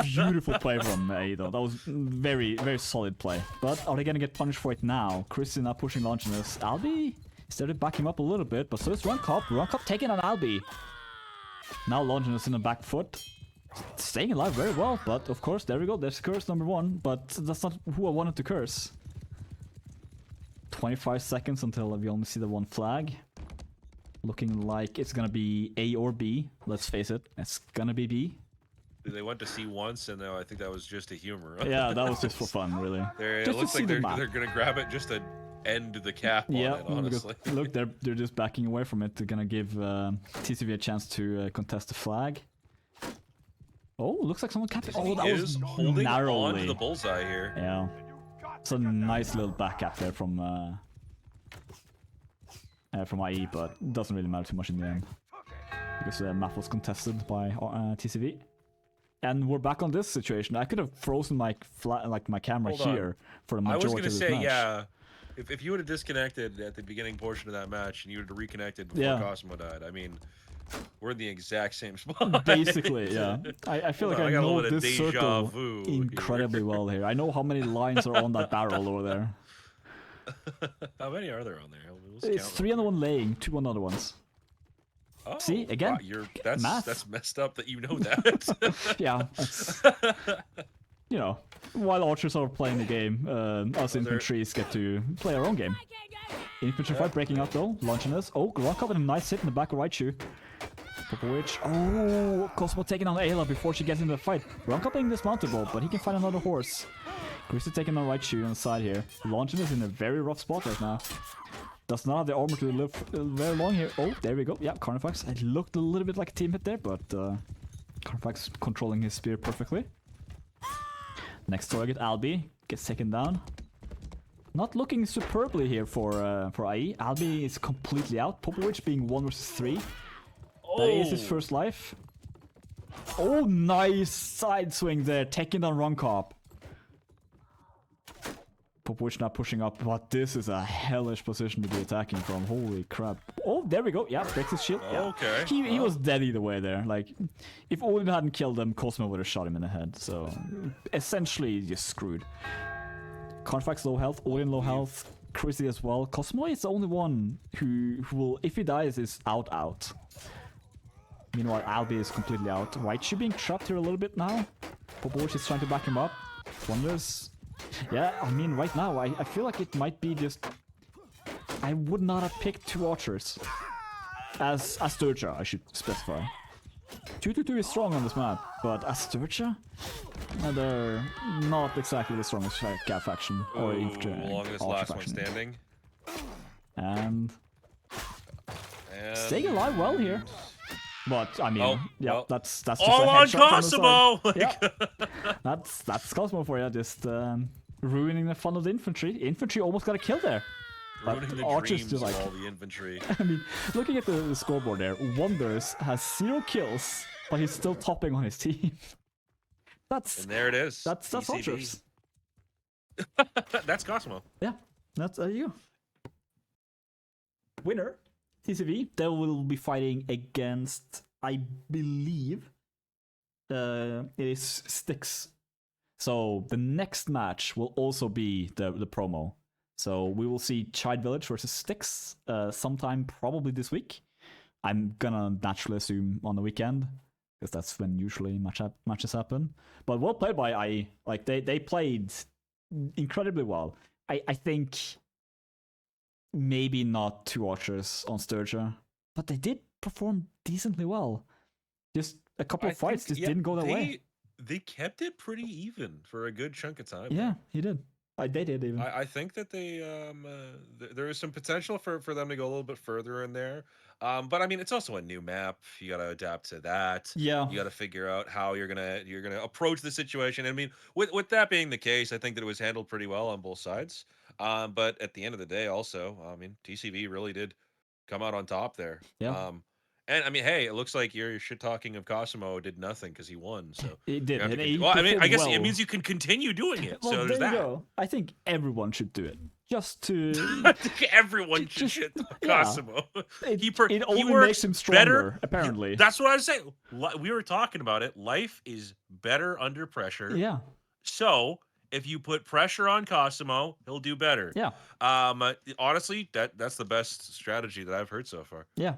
beautiful play from A, though. That was very, very solid play. But are they gonna get punished for it now? Christian now pushing Longinus. Albi started to back him up a little bit, but so is Roncop. Roncop taking on Albi. Now Longinus in the back foot. Staying alive very well, but of course, there we go. There's curse number 1, but that's not who I wanted to curse. 25 seconds until we only see the 1 flag. Looking like it's gonna be A or B. Let's face it, it's gonna be B. They went to C once, and I think that was just a humor. Yeah, that was just for fun, really. It looks like they're gonna grab it just to end the cap on it, honestly. Look, they're just backing away from it. They're gonna give TCV a chance to contest the flag. Oh, looks like someone capped it. Oh, that was holding narrowly on to the bullseye here. Yeah, it's a nice little back cap there from from IE, but it doesn't really matter too much in the end because the map was contested by TCV. And we're back on this situation. I could have frozen my camera here for the majority of this match. I was gonna say, yeah. If you would have disconnected at the beginning portion of that match and you would have reconnected before Cosmo died, I mean, we're in the exact same spot. Basically, yeah. I feel like I know this circle incredibly well here. I know how many lines are on that barrel over there. How many are there on there? It's 3 on the one laying, 2 on the other ones. Oh, see, again, wow, that's messed up that you know that. Yeah, that's, you know, while archers are playing the game, us infantries get to play our own game. Infantry fight breaking out though, launching this. Oh, Rock with a nice hit in the back of right shoe. Popovich. Oh, Cosmo taking on Ayla before she gets into the fight. Ronka being dismountable, but he can find another horse. Chrissy taking on right shoe on the side here. Launching is in a very rough spot right now. Does not have the armor to live very long here. Oh, there we go. Yeah, Carnifax. It looked a little bit like a team hit there, but Carnifax controlling his spear perfectly. Next target, Albi gets taken down. Not looking superbly here for IE. Albi is completely out. Popovich being 1 versus 3. Oh. That is his first life. Oh, nice side swing there, taking down Ronkop. Popovich now pushing up, but this is a hellish position to be attacking from. Holy crap. Oh, there we go. Yeah, breaks his shield. Yeah. Okay. He was dead either way there. Like, if Odin hadn't killed him, Cosmo would have shot him in the head. So, essentially, just screwed. Carnifax low health, Odin low health, Chrissy as well. Cosmo is the only one who will, if he dies, is out. Meanwhile, Albi is completely out. White shoe being trapped here a little bit now. Popovich is trying to back him up. Wonders. Yeah, I mean, right now, I feel like it might be just... I would not have picked 2 archers. As Sturgia, I should specify. 2-2-2 is strong on this map, but as Sturgia? They're not exactly the strongest faction. Or longest last faction. One standing. And... staying alive well here. But I mean, that's just all on Cosmo. Yeah, that's Cosmo for you, just ruining the fun of the infantry. Infantry almost got a kill there. Ruining the Archers dreams of all the infantry. I mean, looking at the scoreboard there, Wonders has 0 kills, but he's still topping on his team. And there it is. That's Archers. That's Cosmo. Yeah, that's you. Winner. TCV, they will be fighting against, I believe, it is STIX. So the next match will also be the promo. So we will see Child Village versus STIX sometime probably this week. I'm gonna naturally assume on the weekend, because that's when usually matches happen. But well played by IE. Like they played incredibly well. I think... maybe not 2 archers on Sturgia, but they did perform decently well. Just a couple of fights didn't go their way. They kept it pretty even for a good chunk of time. Yeah, he did. They did even. I think that they there is some potential for them to go a little bit further in there. But I mean, it's also a new map. You got to adapt to that. Yeah. You got to figure out how you're gonna approach the situation. I mean, with that being the case, I think that it was handled pretty well on both sides. But at the end of the day, also, I mean, TCV really did come out on top there. Yeah. And I mean, hey, it looks like your shit talking of Cosmo did nothing because he won. So it did. Well, I mean, I guess it means you can continue doing it. Well, so there's there that. You go. I think everyone should do it. Just to everyone should shit Cosmo. It only makes him stronger, better. Apparently. That's what I was saying. We were talking about it. Life is better under pressure. Yeah. So if you put pressure on Cosmo, he'll do better. Yeah. Honestly, that's the best strategy that I've heard so far. Yeah.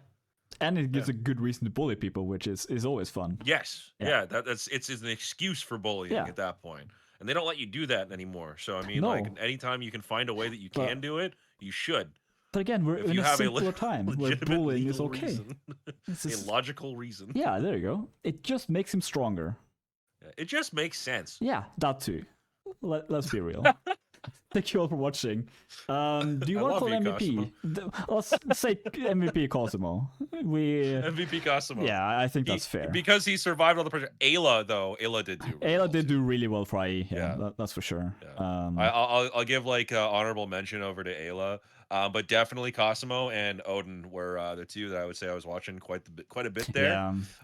And it gives a good reason to bully people, which is always fun. Yes. Yeah. It's an excuse for bullying at that point. And they don't let you do that anymore. So I mean, like, anytime you can find a way that you can do it, you should. But again, we're in a simpler time where bullying is okay. A logical reason. Yeah, there you go. It just makes him stronger. It just makes sense. Yeah, that too. Let's be real. Thank you all for watching. Do you want to call MVP? Let's say MVP Cosimo. MVP Cosimo. Yeah, I think that's fair. Because he survived all the pressure. Ayla, though. Ayla did do really well, do really well for IE. Yeah, that's for sure. Yeah. I'll give like honorable mention over to Ayla. But definitely Cosimo and Odin were the two that I would say I was watching quite a bit there.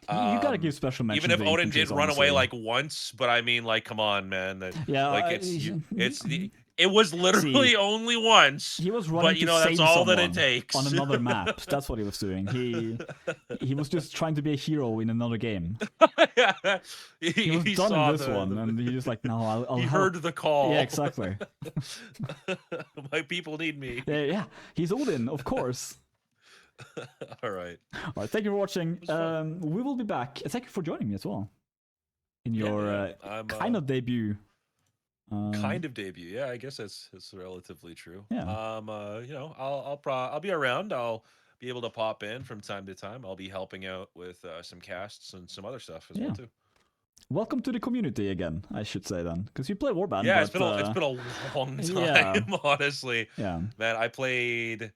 Yeah, you gotta give special mention. Even if Odin did run away like once, but I mean, like, come on, man. Like it was literally only once. He was running, but that's all that it takes on another map. That's what he was doing. He was just trying to be a hero in another game. He was done in this one, and he was like, "No, I'll." He heard the call. Yeah, exactly. My people need me. Yeah, he's Odin, of course. All right. Thank you for watching. We will be back. Thank you for joining me as well in your kind of debut. Kind of debut, yeah. I guess it's relatively true. Yeah. I'll be around. I'll be able to pop in from time to time. I'll be helping out with some casts and some other stuff as well too. Welcome to the community again, I should say then, because you play Warband. Yeah, but, it's been a long time, honestly. Yeah. Man, I played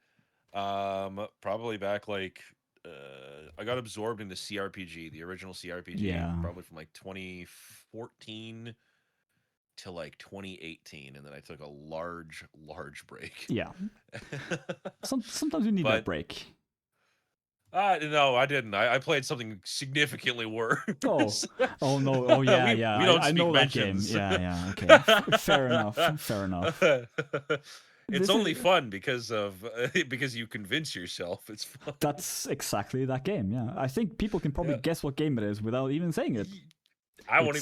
probably back like I got absorbed in the CRPG, the original CRPG, probably from like 2014 to like 2018, and then I took a large break. Yeah. Sometimes you need that break. No, I didn't. I played something significantly worse. Oh no. Oh yeah, yeah. We don't I speak know mentions. That game. Yeah, okay. Fair enough. It's only fun because you convince yourself it's fun. That's exactly that game. Yeah, I think people can probably guess what game it is without even saying it. I won't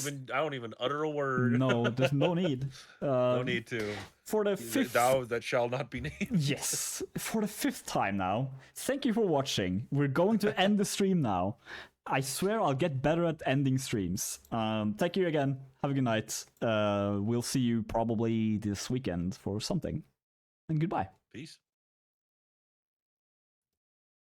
even utter a word. No, there's no need. No need to. For the fifth... Thou that shall not be named. Yes, for the fifth time now. Thank you for watching. We're going to end the stream now. I swear I'll get better at ending streams. Thank you again. Have a good night. We'll see you probably this weekend for something. And goodbye. Peace.